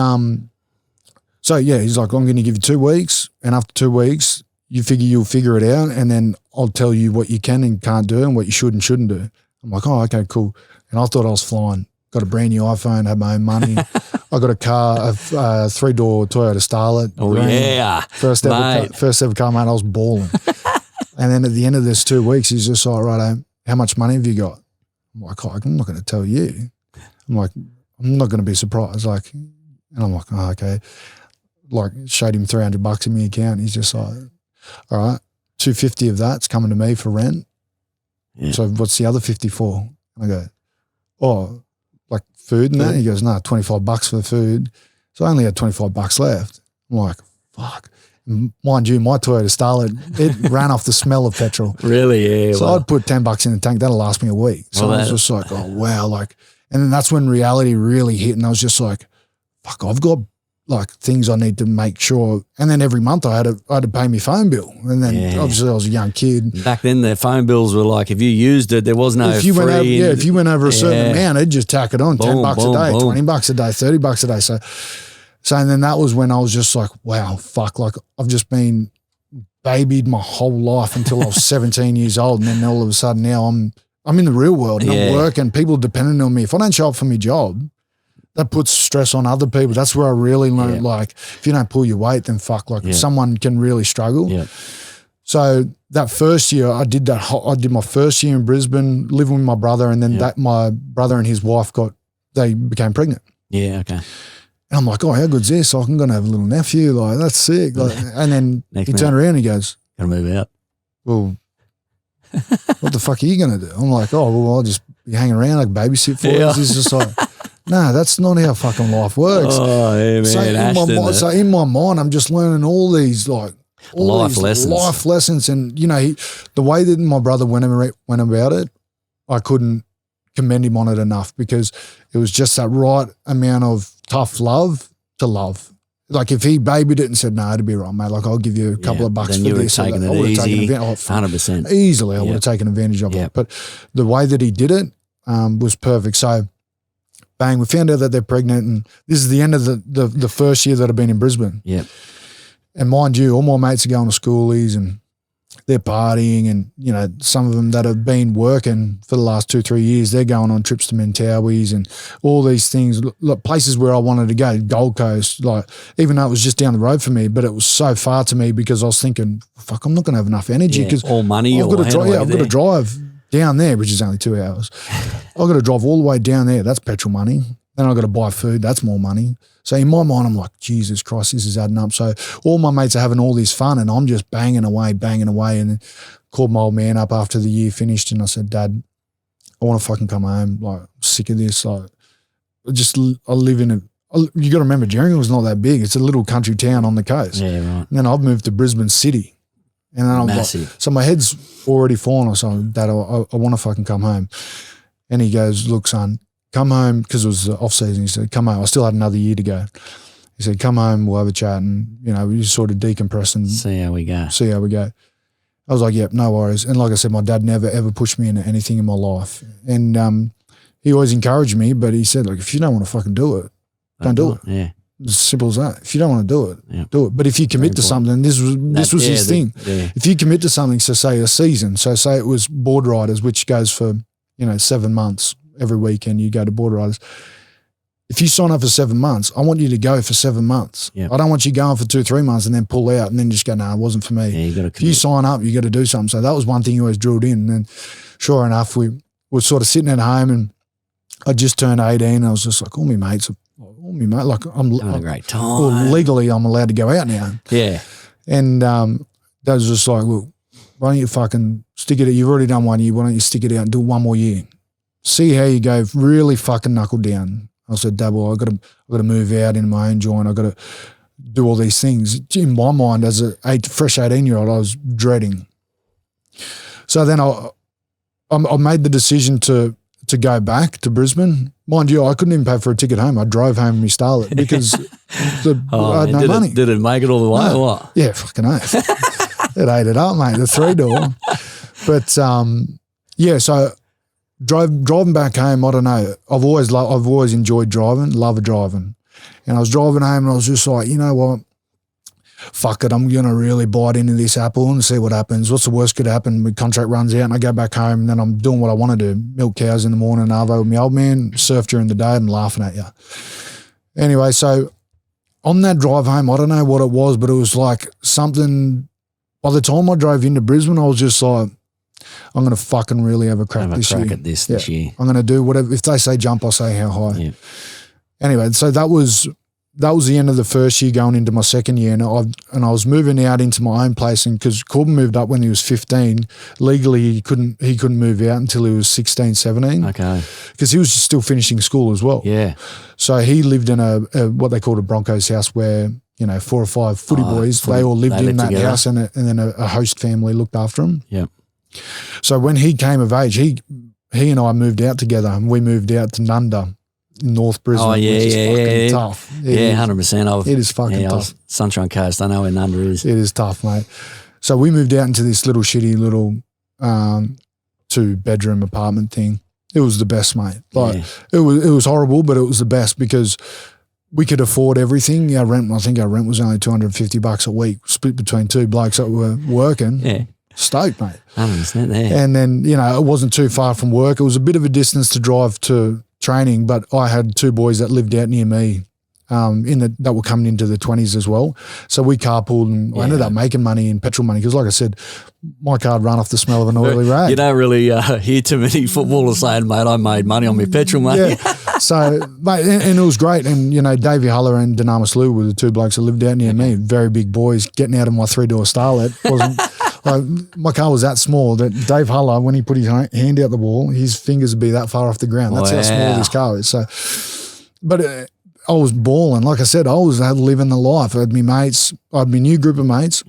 Speaker 2: like, I'm going to give you 2 weeks, and after 2 weeks, you'll figure it out, and then I'll tell you what you can and can't do and what you should and shouldn't do. I'm like, oh, okay, cool. And I thought I was flying. Got a brand new iPhone, had my own money. I got a car, a 3-door Toyota Starlet.
Speaker 1: Oh, yeah.
Speaker 2: First ever car, mate. I was balling. And then at the end of this 2 weeks, he's just like, right, how much money have you got? I'm like, oh, I'm not going to tell you. I'm like, I'm not going to be surprised. Like, and I'm like, oh, okay. Like, showed him $300 in my account. He's just like, all right, $250 of that's coming to me for rent. Yeah. So what's the other 50 for? I go, oh, like food and that? He goes, no, $25 for the food. So I only had $25 left. I'm like, fuck. Mind you, my Toyota Starlet, it ran off the smell of petrol.
Speaker 1: Really? Yeah.
Speaker 2: So I'd put $10 in the tank. That'll last me a week. So I was just like, oh, wow. Like, and then that's when reality really hit. And I was just like, fuck, I've got like things I need to make sure. And then every month I had to pay my phone bill. And then obviously I was a young kid.
Speaker 1: Back then the phone bills were like, if you used it, there was no
Speaker 2: if you went over a certain amount, it'd just tack it on. $10 a day, $20 a day, $30 a day. So and then that was when I was just like, wow, fuck, like I've just been babied my whole life until I was 17 years old. And then all of a sudden now I'm in the real world and
Speaker 1: Yeah.
Speaker 2: I'm working. People depending on me. If I don't show up for my job, that puts stress on other people. That's where I really learned, like, if you don't pull your weight, then fuck, like someone can really struggle.
Speaker 1: Yeah.
Speaker 2: So that first year I did that. I did my first year in Brisbane, living with my brother, and then my brother and his wife they became pregnant.
Speaker 1: Yeah, okay.
Speaker 2: And I'm like, oh, how good's this? I'm going to have a little nephew. Like, that's sick. Like, and then he turned around and he goes,
Speaker 1: gotta move out.
Speaker 2: well, what the fuck are you going to do? I'm like, oh, well, I'll just be hanging around, like babysit for us. He's just like, no, that's not how fucking life works.
Speaker 1: Oh, yeah, man.
Speaker 2: So in my mind, I'm just learning all these
Speaker 1: life lessons.
Speaker 2: And, the way that my brother went about it, I couldn't commend him on it enough, because it was just that right amount of tough love to love. Like, if he babied it and said, no, it'd be right, mate. Like, I'll give you a couple of bucks
Speaker 1: then
Speaker 2: for
Speaker 1: you
Speaker 2: this.
Speaker 1: Taken it easy, 100%.
Speaker 2: Easily, I would have taken advantage of it. But the way that he did it was perfect. So, bang, we found out that they're pregnant, and this is the end of the first year that I've been in Brisbane.
Speaker 1: Yeah.
Speaker 2: And mind you, all my mates are going to schoolies and they're partying, and, some of them that have been working for the last 2-3 years, they're going on trips to Mentawais and all these things, places where I wanted to go, Gold Coast, like, even though it was just down the road for me, but it was so far to me because I was thinking, fuck, I'm not going to have enough energy because
Speaker 1: all money.
Speaker 2: I've got to drive down there, which is only 2 hours. I've got to drive all the way down there. That's petrol money. Then I've got to buy food. That's more money. So in my mind, I'm like, Jesus Christ, this is adding up. So all my mates are having all this fun and I'm just banging away. And then called my old man up after the year finished and I said, Dad, I want to fucking come home. Like, I'm sick of this. Like, I live in you got to remember, Gerringong was not that big. It's a little country town on the coast.
Speaker 1: Yeah, right.
Speaker 2: And then I've moved to Brisbane City. And then I'm
Speaker 1: massive.
Speaker 2: Like, so my head's already fallen. I said, Dad, I want to fucking come home. And he goes, look, son, come home, because it was off season. He said, come home. I still had another year to go. He said, come home, we'll have a chat and, we just sort of decompress and
Speaker 1: see how we go.
Speaker 2: I was like, yep, no worries. And like I said, my dad never, ever pushed me into anything in my life. And he always encouraged me, but he said, like, if you don't want to fucking do it, don't do it.
Speaker 1: Yeah.
Speaker 2: As simple as that. If you don't want to do it, do it. But if you commit to something, this was his thing. If you commit to something, so say a season, so say it was board riders, which goes for, 7 months. Every weekend you go to board riders. If you sign up for 7 months, I want you to go for 7 months. Yep. I don't want you going for 2-3 months and then pull out and then just go, no, it wasn't for me.
Speaker 1: Yeah,
Speaker 2: if you sign up, you got to do something. So that was one thing you always drilled in. And then sure enough, we were sort of sitting at home and I just turned 18 and I was just like, all my mates, like I'm
Speaker 1: having a great time.
Speaker 2: Well, legally I'm allowed to go out now.
Speaker 1: Yeah.
Speaker 2: And that was just like, look, why don't you fucking stick it out? You've already done 1 year. Why don't you stick it out and do one more year? See how you go, really fucking knuckle down. I said, Dad, well, I've got to move out in my own joint. I've got to do all these things. In my mind, as a fresh 18-year-old, I was dreading. So then I made the decision to go back to Brisbane. Mind you, I couldn't even pay for a ticket home. I drove home in my Starlet because I had no money.
Speaker 1: Did it make it all the way or what?
Speaker 2: Yeah, fucking oath. It ate it up, mate, the 3-door. But, so driving back home, I don't know. I've always enjoyed driving, love driving. And I was driving home and I was just like, you know what? Fuck it, I'm going to really bite into this apple and see what happens. What's the worst could happen? My contract runs out and I go back home and then I'm doing what I want to do. Milk cows in the morning, arvo with my old man, surf during the day and laughing at you. Anyway, so on that drive home, I don't know what it was, but it was like something, by the time I drove into Brisbane, I was just like, I'm going to fucking really have a crack this year.
Speaker 1: At this year.
Speaker 2: I'm going to do whatever. If they say jump, I'll say how high.
Speaker 1: Yeah.
Speaker 2: Anyway, so that was the end of the first year going into my second year. And I was moving out into my own place. And because Corbin moved up when he was 15, legally he couldn't move out until he was 16, 17.
Speaker 1: Okay.
Speaker 2: Because he was still finishing school as well.
Speaker 1: Yeah.
Speaker 2: So he lived in a what they called a Broncos house where, 4 or 5 footy boys, they all lived in that house and then a host family looked after him.
Speaker 1: Yeah.
Speaker 2: So when he came of age, he and I moved out together and we moved out to Nunda in North Brisbane, which is fucking tough.
Speaker 1: 100%.
Speaker 2: It is fucking tough.
Speaker 1: Sunshine Coast, I know where Nunda is.
Speaker 2: It is tough, mate. So we moved out into this little shitty little 2-bedroom apartment thing. It was the best, mate. It was horrible, but it was the best because we could afford everything. I think our rent was only $250 a week, split between 2 blokes that were working.
Speaker 1: Yeah.
Speaker 2: stoked, mate.
Speaker 1: 100% there.
Speaker 2: And then, you know, it wasn't too far from work. It was a bit of a distance to drive to training, but I had two boys that lived out near me that were coming into the 20s as well. So we carpooled, and I ended up making money in petrol money because, like I said, my car ran off the smell of an oily rag.
Speaker 1: You don't really hear too many footballers saying, mate, I made money on my petrol money.
Speaker 2: Yeah. So, mate, and it was great. And, you know, Davey Huller and Dynamis Lou were the two blokes that lived out near me, very big boys, getting out of my 3-door Starlet. Like, my car was that small that Dave Huller, when he put his hand out the wall, his fingers would be that far off the ground. That's how small his car is. So, but I was balling. Like I said, I was living the life. I had my mates, I had my new group of mates,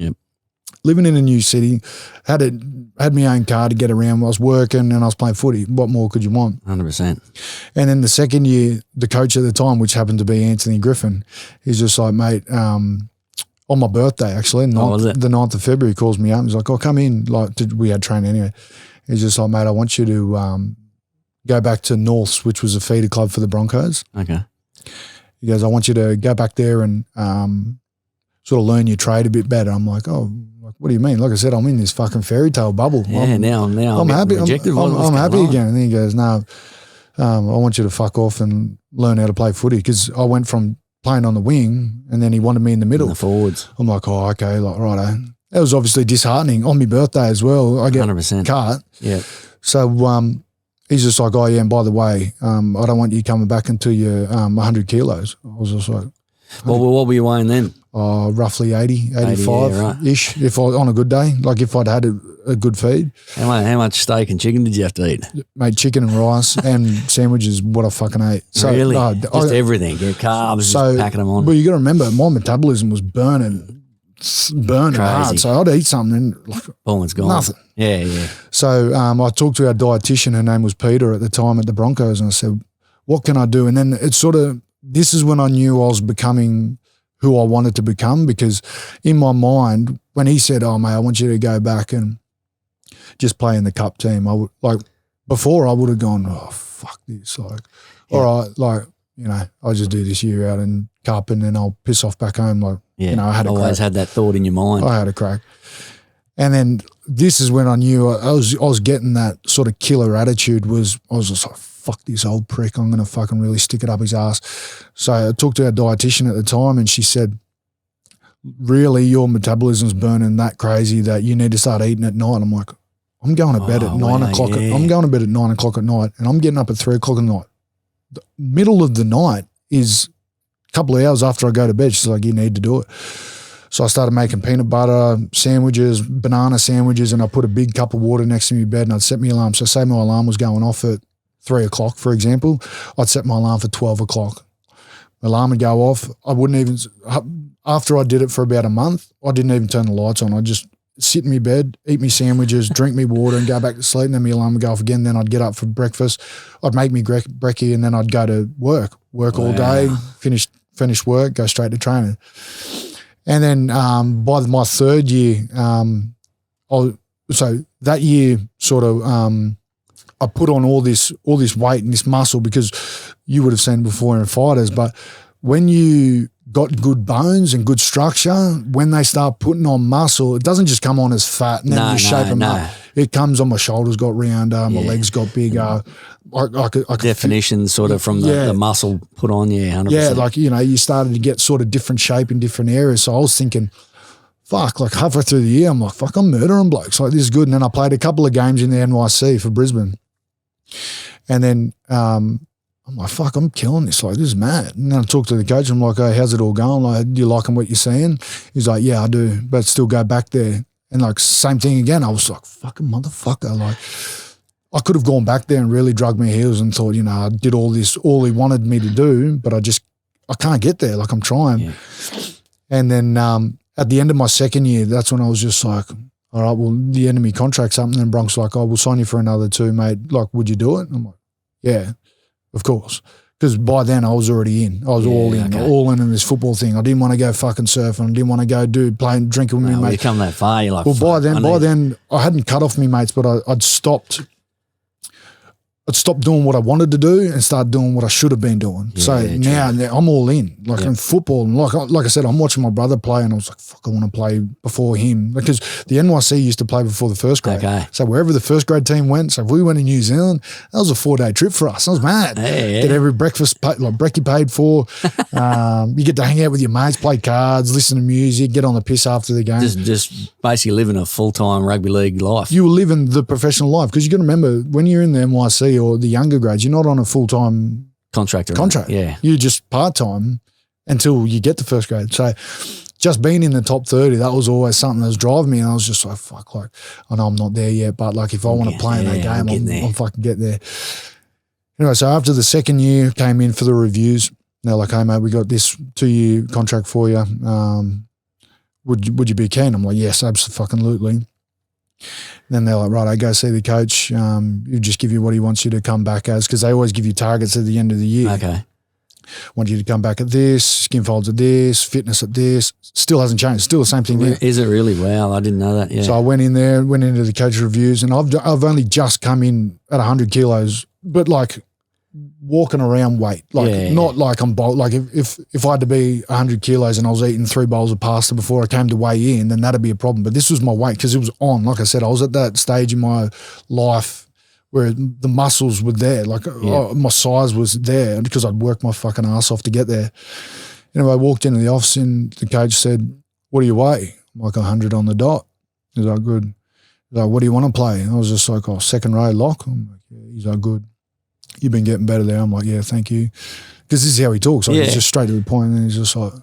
Speaker 2: living in a new city, had my own car to get around. I was working and I was playing footy. What more could you want?
Speaker 1: 100%.
Speaker 2: And then the second year, the coach at the time, which happened to be Anthony Griffin, he's just like, mate, on my birthday, actually, the 9th of February, he calls me up. He's like, oh, come in. We had training anyway. He's just like, mate, I want you to go back to Norths, which was a feeder club for the Broncos.
Speaker 1: Okay.
Speaker 2: He goes, I want you to go back there and sort of learn your trade a bit better. I'm like, oh, what do you mean? Like I said, I'm in this fucking fairy tale bubble.
Speaker 1: Yeah, now
Speaker 2: I'm happy. I'm happy again. And then he goes, no, I want you to fuck off and learn how to play footy, because I went from playing on the wing and then he wanted me in the middle.
Speaker 1: In the forwards.
Speaker 2: I'm like, oh, okay, like, righto. That was obviously disheartening. On my birthday as well, I get
Speaker 1: 100%.
Speaker 2: cut.
Speaker 1: Yeah.
Speaker 2: So he's just like, oh, yeah, and by the way, I don't want you coming back until you're 100 kilos. I was just like,
Speaker 1: what were you weighing then?
Speaker 2: Roughly 80, 85-ish, if I on a good day, like if I'd had a good feed.
Speaker 1: How much steak and chicken did you have to eat?
Speaker 2: Mate, chicken and rice and sandwiches, what I fucking ate. So,
Speaker 1: really? Just everything, carbs, just packing them on.
Speaker 2: Well, you got to remember, my metabolism was burning hard. So I'd eat something and like,
Speaker 1: boom, it's gone.
Speaker 2: Nothing.
Speaker 1: Yeah.
Speaker 2: So I talked to our dietitian, her name was Peter at the time at the Broncos, and I said, what can I do? And then it's sort of, this is when I knew I was becoming who I wanted to become, because in my mind, when he said, oh, mate, I want you to go back and just play in the cup team, I would, like, before I would have gone, oh, fuck this. Like, all right, like, you know, I'll just do this year out in cup and then I'll piss off back home. Like, you know, I had
Speaker 1: always had that thought in your mind.
Speaker 2: I had a crack. And then this is when I knew I was getting that sort of killer attitude. I was just like, fuck this old prick, I'm going to fucking really stick it up his ass. So I talked to our dietitian at the time and she said, really, your metabolism's burning that crazy that you need to start eating at night. I'm like, I'm going to bed at 9 o'clock. I'm going to bed at 9 o'clock at night and I'm getting up at 3 o'clock at night. The middle of the night is a couple of hours after I go to bed. She's like, you need to do it. So I started making peanut butter sandwiches, banana sandwiches, and I put a big cup of water next to my bed and I'd set my alarm. So say my alarm was going off at 3 o'clock, for example, I'd set my alarm for 12 o'clock. My alarm would go off. I wouldn't even, after I did it for about a month, I didn't even turn the lights on. I'd just sit in my bed, eat me sandwiches, drink me water and go back to sleep, and then my alarm would go off again. Then I'd get up for breakfast. I'd make me brekkie and then I'd go to work all day, finish work, go straight to training. And then by my third year, so that year sort of I put on all this weight and this muscle, because you would have seen before in fighters, but when you got good bones and good structure, when they start putting on muscle, it doesn't just come on as fat and then you shape them up. It comes on, my shoulders got rounder, my legs got bigger. I could
Speaker 1: definition sort of from the muscle put on, 100%.
Speaker 2: Yeah, like, you know, you started to get sort of different shape in different areas. So I was thinking, fuck, like halfway through the year, I'm like, fuck, I'm murdering blokes. Like, this is good. And then I played a couple of games in the NYC for Brisbane. And then I'm like, fuck, I'm killing this. Like, this is mad. And then I talked to the coach. I'm like, oh, how's it all going? Like, do you liking what you're seeing? He's like, yeah, I do, but still go back there. And like, same thing again. I was like, fucking motherfucker. Like, I could have gone back there and really drugged my heels and thought, you know, I did all this, all he wanted me to do, but I can't get there. Like, I'm trying. Yeah. And then at the end of my second year, that's when I was just like, all right, well, the enemy contract's up, and then Bronk's like, oh, we'll sign you for another 2, mate. Like, would you do it? And I'm like, yeah, of course. Because by then I was already in. I was all in this football thing. I didn't want to go fucking surfing. I didn't want to go drinking with me mates.
Speaker 1: You come that far, you're like,
Speaker 2: well, by then I hadn't cut off me mates, but I'd stopped I'd stop doing what I wanted to do and start doing what I should have been doing.
Speaker 1: Yeah,
Speaker 2: so now I'm all in. Like in football, and like I said, I'm watching my brother play, and I was like, fuck, I want to play before him, because the NYC used to play before the first grade.
Speaker 1: Okay.
Speaker 2: So wherever the first grade team went, so if we went to New Zealand, that was a 4-day trip for us. I was mad. Get every breakfast, brekkie paid for. You get to hang out with your mates, play cards, listen to music, get on the piss after the game.
Speaker 1: Just basically living a full-time rugby league life.
Speaker 2: You were living the professional life, because you got to remember, when you're in the NYC or the younger grades, you're not on a full-time
Speaker 1: contract.
Speaker 2: Yeah. You're just part-time until you get to first grade. So just being in the top 30, that was always something that was driving me. And I was just like, fuck, like, I know I'm not there yet, but like if I want to play in that game, I'm fucking get there. Anyway, so after the second year, came in for the reviews. They're like, hey, mate, we got this 2-year contract for you. Would you be keen? I'm like, yes, absolutely. Then they're like, right, I go see the coach. He'll just give you what he wants you to come back as, because they always give you targets at the end of the year.
Speaker 1: Okay.
Speaker 2: Want you to come back at this, skin folds at this, fitness at this. Still hasn't changed. Still the same thing here.
Speaker 1: Is it really? Wow, I didn't know that. Yeah.
Speaker 2: So I went into the coach reviews, and I've only just come in at 100 kilos, but like walking around weight, like not like I'm bulk. Like if I had to be 100 kilos and I was eating 3 bowls of pasta before I came to weigh in, then that'd be a problem. But this was my weight, because it was on. Like I said, I was at that stage in my life where the muscles were there, like my size was there, because I'd worked my fucking ass off to get there. Anyway, I walked into the office, and the coach said, what do you weigh? I'm like 100 on the dot. He's like, good. He's like, what do you want to play? And I was just like, second row lock. I'm like, yeah. He's like, good. You've been getting better there. I'm like, yeah, thank you. Because this is how he talks. Like, he's just straight to the point, and he's just like,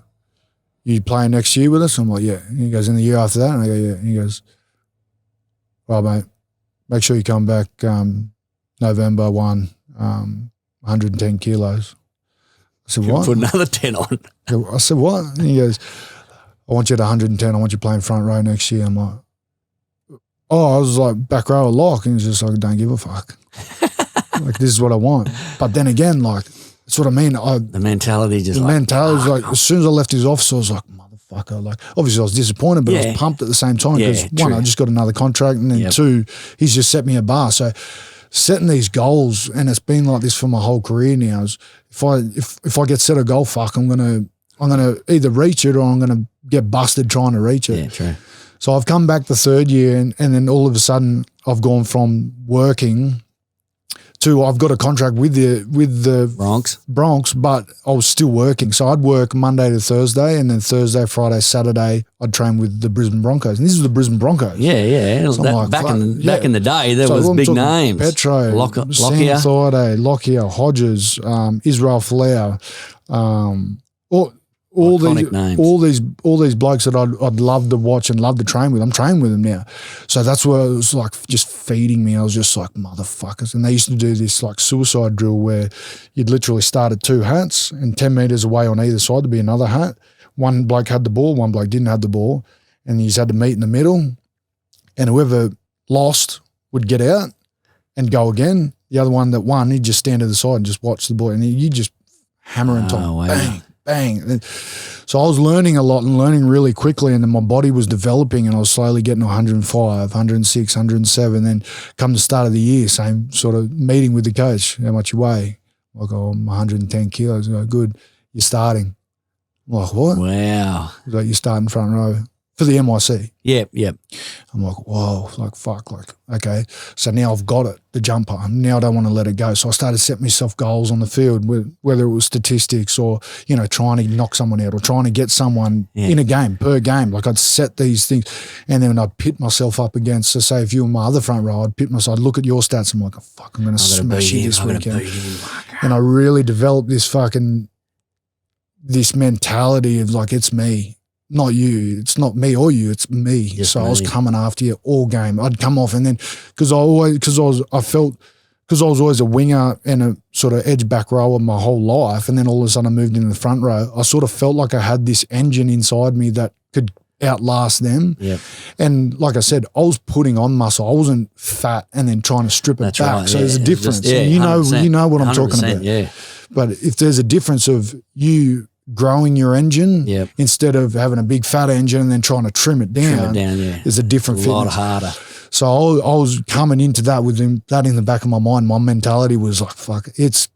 Speaker 2: you playing next year with us? I'm like, yeah. And he goes, in the year after that? And I go, yeah. And he goes, right, mate, make sure you come back November 1, 110 kilos. I said, what?
Speaker 1: Put another 10 on.
Speaker 2: I said, what? And he goes, I want you at 110. I want you playing front row next year. I'm like, I was like back row or lock. And he's just like, don't give a fuck. Like, this is what I want. But then again, like, that's what I mean.
Speaker 1: The mentality just
Speaker 2: was like, as soon as I left his office, I was like, motherfucker. Like, obviously I was disappointed, but I was pumped at the same time, because one, I just got another contract, and then two, he's just set me a bar. So setting these goals, and it's been like this for my whole career now, is if I get set a goal, fuck, I'm gonna either reach it, or I'm gonna get busted trying to reach it.
Speaker 1: Yeah, true.
Speaker 2: So I've come back the third year, and then all of a sudden I've gone from working to I've got a contract with the Bronx, but I was still working. So I'd work Monday to Thursday, and then Thursday, Friday, Saturday, I'd train with the Brisbane Broncos. And this is the Brisbane Broncos.
Speaker 1: Yeah. So like, back in the day, there was big names.
Speaker 2: Petro,
Speaker 1: Lockyer,
Speaker 2: Lockyer, Hodges, Israel Folau, all these names. all these blokes that I'd love to watch and love to train with. I'm training with them now. So that's where it was like just feeding me. I was just like, motherfuckers. And they used to do this like suicide drill where you'd literally start at 2 hats, and 10 metres away on either side to be another hat. One bloke had the ball, one bloke didn't have the ball, and you just had to meet in the middle, and whoever lost would get out and go again. The other one that won, he'd just stand to the side and just watch the ball, and you just hammer and top, bang. Bang. So I was learning a lot and learning really quickly, and then my body was developing, and I was slowly getting to 105, 106, 107. Then come the start of the year, same sort of meeting with the coach. How much you weigh? Like, I'm 110 kilos. I go, good. You're starting. I'm like, what?
Speaker 1: Wow.
Speaker 2: He's like, you're starting front row for the NYC.
Speaker 1: Yep.
Speaker 2: I'm like, whoa, like, fuck, like, okay. So now I've got it, the jumper. Now I don't want to let it go. So I started setting myself goals on the field, whether it was statistics or, trying to knock someone out or trying to get someone in a game, per game. Like, I'd set these things, and then I'd pit myself up against, so say if you were my other front row, I'd look at your stats. I'm like, oh, fuck, I'm going to smash you this weekend. And I really developed this mentality of like, it's me. Not you. It's not me or you. It's me.
Speaker 1: Just
Speaker 2: so
Speaker 1: me.
Speaker 2: I was coming after you all game. I'd come off, and then because I was always a winger and a sort of edge back rower my whole life, and then all of a sudden I moved into the front row. I sort of felt like I had this engine inside me that could outlast them.
Speaker 1: Yep.
Speaker 2: And like I said, I was putting on muscle. I wasn't fat and then trying to strip it back. Right, so there's a difference. And you know what I'm talking about.
Speaker 1: Yeah.
Speaker 2: But if there's a difference of you growing your engine
Speaker 1: Yep.
Speaker 2: instead of having a big fat engine and then trying to trim it down. Is a different
Speaker 1: a lot
Speaker 2: fitness.
Speaker 1: harder.
Speaker 2: So I was coming into that with that in the back of my mind. My mentality was like, fuck, it's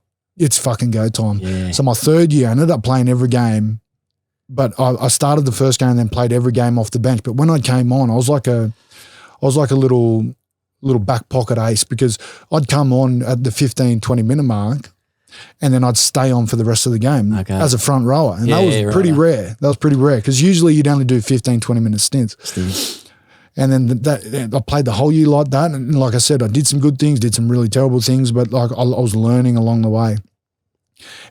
Speaker 2: fucking go time.
Speaker 1: Yeah.
Speaker 2: So my third year, I ended up playing every game, but I started the first game and then played every game off the bench. But when I came on, I was like a little back pocket ace, because I'd come on at the 15, 20 minute mark and then I'd stay on for the rest of the game as a front rower. And that was pretty rare. That was pretty rare, because usually you'd only do 15, 20 minute stints. And then I played the whole year like that. And like I said, I did some good things, did some really terrible things, but like I was learning along the way.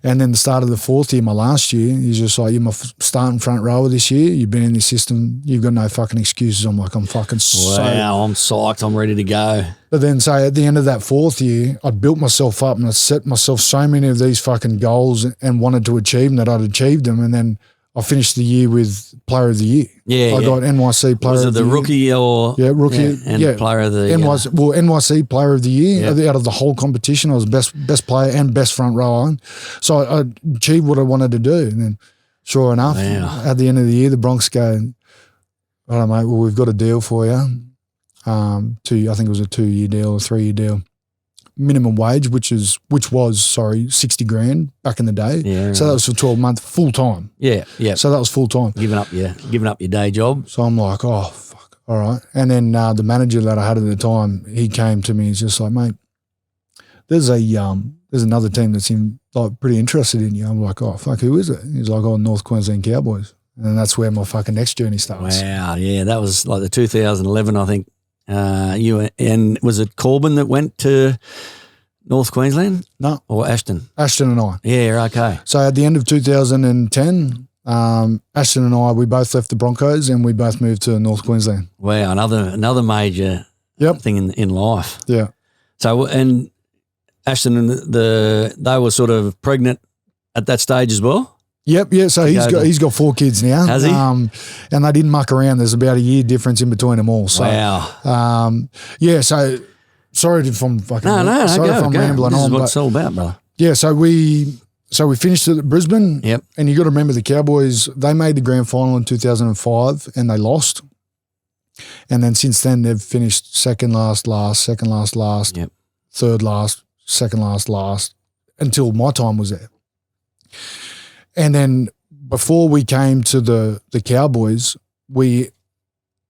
Speaker 2: And then the start of the fourth year, my last year, he's just like, you're my starting front rower this year. You've been in this system. You've got no fucking excuses. I'm like, I'm fucking
Speaker 1: Wow, I'm psyched. I'm ready to go.
Speaker 2: But then say at the end of that fourth year, I'd built myself up and I set myself so many of these fucking goals and wanted to achieve them that I'd achieved them. And then I finished the year with Player of the Year.
Speaker 1: Yeah,
Speaker 2: I got NYC Player of the Year.
Speaker 1: Was it the rookie or?
Speaker 2: Yeah, rookie.
Speaker 1: And Player of the Year.
Speaker 2: NYC Player of the Year. Out of the whole competition, I was best player and best front rower. So I achieved what I wanted to do. And then sure enough, at the end of the year, the Bronx go, all right, mate, well, we've got a deal for you. I think it was a 2-year deal or 3-year deal. Minimum wage, which was 60 grand back in the day.
Speaker 1: Yeah,
Speaker 2: so that was for 12 months, full time.
Speaker 1: Yeah, yeah.
Speaker 2: So that was full time.
Speaker 1: Giving up your day job.
Speaker 2: So I'm like, oh fuck, all right. And then the manager that I had at the time, he came to me. He's just like, mate, there's another team that's pretty interested in you. I'm like, oh fuck, who is it? He's like, oh, North Queensland Cowboys. And that's where my fucking next journey starts.
Speaker 1: Wow, yeah, that was like the 2011, I think. Was it Corbin that went to North Queensland?
Speaker 2: No.
Speaker 1: Or Ashton?
Speaker 2: Ashton and I.
Speaker 1: Yeah, okay.
Speaker 2: So at the end of 2010, Ashton and I, we both left the Broncos and we both moved to North Queensland.
Speaker 1: Wow, another major thing in life.
Speaker 2: Yeah.
Speaker 1: So, and Ashton and they were sort of pregnant at that stage as well?
Speaker 2: Yep, yeah. So he's got 4 kids now.
Speaker 1: Has he?
Speaker 2: And they didn't muck around. There's about a year difference in between them all. So,
Speaker 1: wow.
Speaker 2: Yeah. So sorry if I'm fucking.
Speaker 1: No.
Speaker 2: Sorry if I'm rambling
Speaker 1: this
Speaker 2: on.
Speaker 1: This is what it's all about, brother.
Speaker 2: Yeah. So we finished at Brisbane.
Speaker 1: Yep.
Speaker 2: And you got to remember the Cowboys. They made the grand final in 2005 and they lost. And then since then they've finished second last,
Speaker 1: yep.
Speaker 2: third last, second last, until my time was there. And then before we came to the Cowboys, we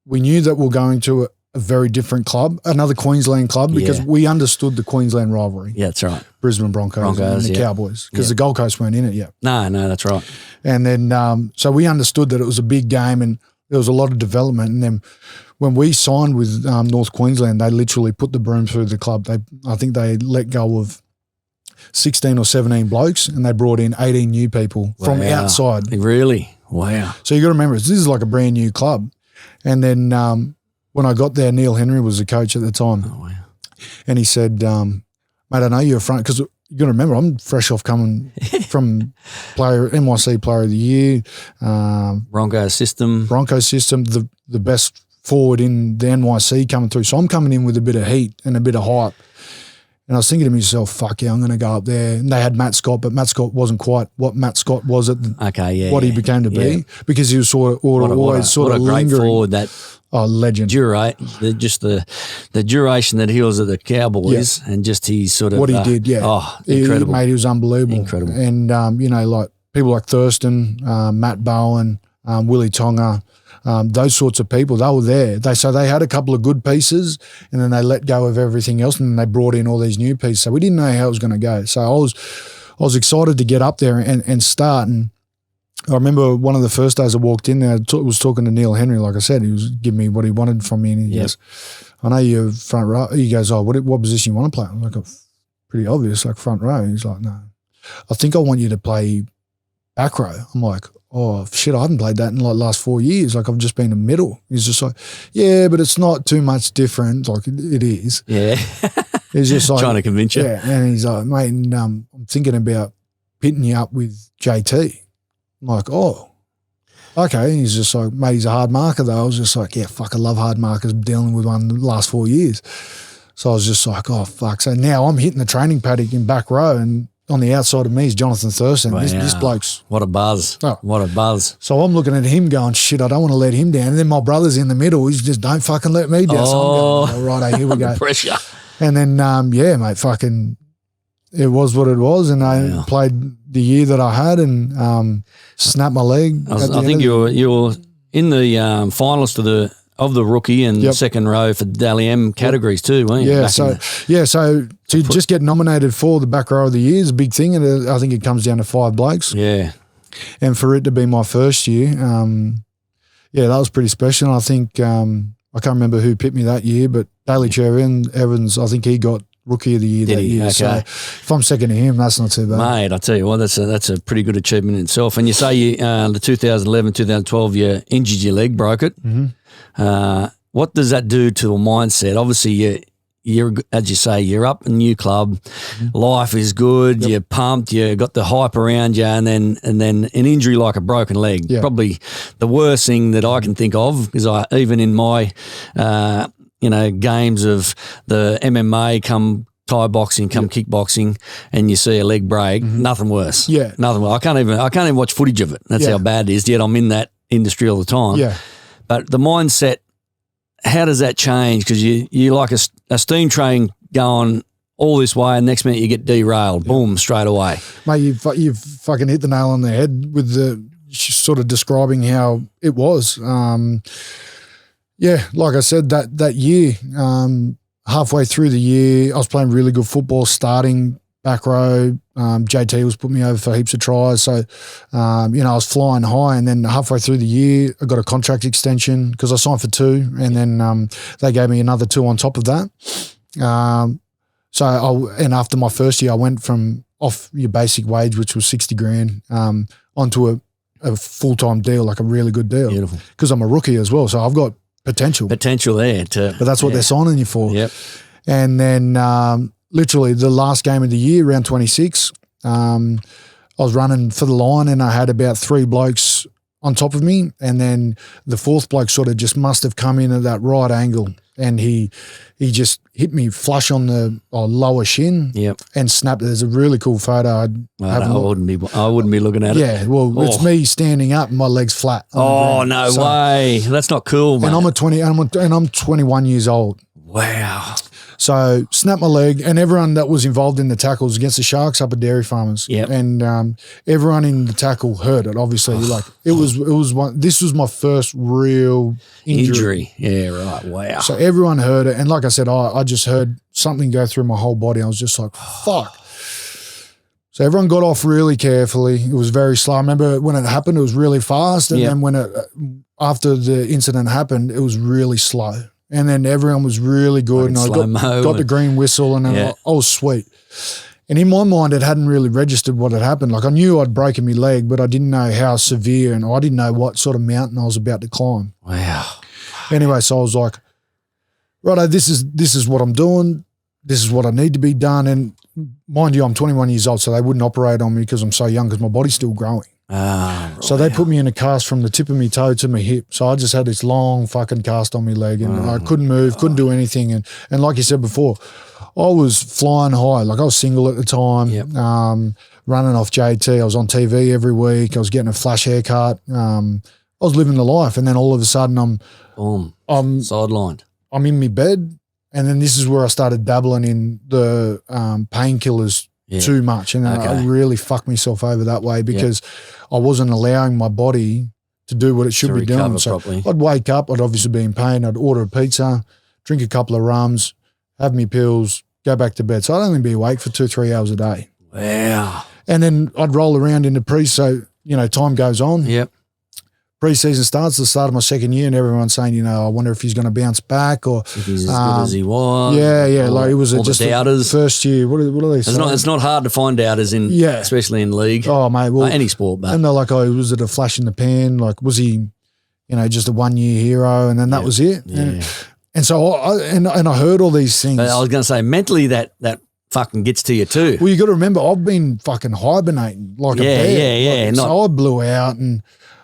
Speaker 2: knew that we were going to a very different club, another Queensland club, because we understood the Queensland rivalry.
Speaker 1: Yeah, that's right.
Speaker 2: Brisbane Broncos and the Cowboys, because the Gold Coast weren't in it yet.
Speaker 1: No, that's right.
Speaker 2: And then so we understood that it was a big game and there was a lot of development. And then when we signed with North Queensland, they literally put the broom through the club. I think they let go of 16 or 17 blokes and they brought in 18 new people from outside.
Speaker 1: Really? Wow.
Speaker 2: So you got to remember, this is like a brand new club. And then when I got there, Neil Henry was the coach at the time.
Speaker 1: Oh, wow.
Speaker 2: And he said, mate, I know you're a front, because you got to remember, I'm fresh off coming from NYC Player of the Year.
Speaker 1: Broncos system,
Speaker 2: the best forward in the NYC coming through. So I'm coming in with a bit of heat and a bit of hype. And I was thinking to myself, fuck yeah, I'm going to go up there. And they had Matt Scott, but Matt Scott wasn't quite what Matt Scott was at what he became to be, because he was always sort of lingering. Great forward,
Speaker 1: that
Speaker 2: legend.
Speaker 1: The duration that he was at the Cowboys and just his sort of
Speaker 2: what he did,
Speaker 1: incredible.
Speaker 2: He was unbelievable.
Speaker 1: Incredible.
Speaker 2: And, like people like Thurston, Matt Bowen, Willie Tonga, those sorts of people, they were there. They had a couple of good pieces and then they let go of everything else and then they brought in all these new pieces. So we didn't know how it was going to go. So I was excited to get up there and start. And I remember one of the first days I walked in there, I was talking to Neil Henry, like I said, he was giving me what he wanted from me. And he goes, I know you're front row. He goes, oh, what position you want to play? I'm like, oh, pretty obvious, like front row. He's like, no, I think I want you to play back row. I'm like, oh shit, I haven't played that in like the last 4 years. Like I've just been in middle. He's just like, yeah, but it's not too much different. Like it is.
Speaker 1: Yeah.
Speaker 2: He's just like
Speaker 1: trying to convince you.
Speaker 2: Yeah. And he's like, mate, and, I'm thinking about pitting you up with JT. I'm like, oh, okay. He's just like, mate, he's a hard marker though. I was just like, yeah, fuck, I love hard markers, dealing with one the last 4 years. So I was just like, oh fuck. So now I'm hitting the training paddock in back row and on the outside of me is Jonathan Thurston.
Speaker 1: Wow.
Speaker 2: This bloke's.
Speaker 1: What a buzz.
Speaker 2: Oh.
Speaker 1: What a buzz.
Speaker 2: So I'm looking at him going, shit, I don't want to let him down. And then my brother's in the middle. He's just, don't fucking let me down. So I'm going, all right, here we go.
Speaker 1: Pressure.
Speaker 2: And then, mate, fucking, it was what it was. And I played the year that I had and snapped my leg.
Speaker 1: I think you were in the finalist of the rookie and second row for Dally M categories too, weren't you?
Speaker 2: So to just get nominated for the back row of the year is a big thing, and I think it comes down to 5 blokes.
Speaker 1: Yeah.
Speaker 2: And for it to be my first year, that was pretty special. And I think I can't remember who picked me that year, but Daly Evans, I think he got Rookie of the Year that year. Okay. So if I'm second to him, that's not too bad.
Speaker 1: Mate, I tell you what, that's a pretty good achievement in itself. And you say the 2011, 2012, you injured your leg, broke it.
Speaker 2: Mm-hmm.
Speaker 1: What does that do to a mindset? Obviously, you're as you say, you're up in a new club. Mm-hmm. Life is good. Yep. You're pumped. You got the hype around you, and then an injury like a broken leg. Yep. Probably the worst thing that I can think of, because even in my games of the MMA, come Thai boxing, come kickboxing, and you see a leg break, nothing worse. Yeah, nothing worse. I can't even watch footage of it. That's how bad it is. Yet I'm in that industry all the time.
Speaker 2: Yeah,
Speaker 1: but the mindset. How does that change? Because you like a steam train going all this way, and next minute you get derailed. Boom, straight away.
Speaker 2: Mate, you've fucking hit the nail on the head with the sort of describing how it was. Like I said, that year, halfway through the year, I was playing really good football, starting back row. JT was putting me over for heaps of tries. So, I was flying high, and then halfway through the year, I got a contract extension because I signed for 2, and then they gave me another 2 on top of that. And after my first year, I went from off your basic wage, which was 60 grand, onto a full-time deal, like a really good deal.
Speaker 1: Beautiful.
Speaker 2: Because I'm a rookie as well, so I've got potential.
Speaker 1: Potential there.
Speaker 2: But that's what they're signing you for.
Speaker 1: Yep.
Speaker 2: And then literally the last game of the year, round 26, I was running for the line, and I had about 3 blokes on top of me, and then the 4th bloke sort of just must have come in at that right angle, and he just hit me flush on the lower shin and snapped. There's a really cool photo.
Speaker 1: I wouldn't be looking at it.
Speaker 2: Yeah, well, it's me standing up and my leg's flat.
Speaker 1: Oh, no way. That's not cool, man.
Speaker 2: And I'm 21 years old.
Speaker 1: Wow.
Speaker 2: So snapped my leg, and everyone that was involved in the tackles against the Sharks up at Dairy Farmers.
Speaker 1: Yep.
Speaker 2: And everyone in the tackle heard it, obviously. This was my first real injury.
Speaker 1: Yeah, right. Wow.
Speaker 2: So everyone heard it. And like I said, I just heard something go through my whole body. I was just like, fuck. So everyone got off really carefully. It was very slow. I remember when it happened, it was really fast. And then after the incident happened, it was really slow. And then everyone was really good, and I got the green whistle, and then I was sweet. And in my mind, it hadn't really registered what had happened. Like, I knew I'd broken my leg, but I didn't know how severe, and I didn't know what sort of mountain I was about to climb.
Speaker 1: Wow.
Speaker 2: Anyway, so I was like, righto, this is what I'm doing. This is what I need to be done. And mind you, I'm 21 years old, so they wouldn't operate on me because I'm so young, because my body's still growing. So they put me in a cast from the tip of my toe to my hip. So I just had this long fucking cast on my leg, and I couldn't move, couldn't do anything. And like you said before, I was flying high. Like, I was single at the time, running off JT. I was on TV every week. I was getting a flash haircut. I was living the life. And then all of a sudden I'm
Speaker 1: sidelined. I'm
Speaker 2: in my bed. And then this is where I started dabbling in the painkillers too much. And then I really fucked myself over that way, because I wasn't allowing my body to do what it should be doing. So
Speaker 1: properly.
Speaker 2: I'd wake up, I'd obviously be in pain, I'd order a pizza, drink a couple of rums, have me pills, go back to bed. So I'd only be awake for 2-3 hours a day.
Speaker 1: Wow.
Speaker 2: And then I'd roll around into so, time goes on.
Speaker 1: Yep.
Speaker 2: Pre-season starts, the start of my second year, and everyone's saying, I wonder if he's going to bounce back, or
Speaker 1: if he's as good as he was.
Speaker 2: Yeah. Like, it was
Speaker 1: just doubters.
Speaker 2: First year. What are they saying?
Speaker 1: It's not hard to find doubters especially in league.
Speaker 2: Oh, mate. Well,
Speaker 1: any sport, but.
Speaker 2: And they're like, was it a flash in the pan? Like, was he, just a 1-year hero? And then that was it.
Speaker 1: Yeah.
Speaker 2: And so I heard all these things.
Speaker 1: But I was going to say, mentally that fucking gets to you too.
Speaker 2: Well, you got to remember, I've been fucking hibernating like a bear.
Speaker 1: Yeah.
Speaker 2: So I blew out, and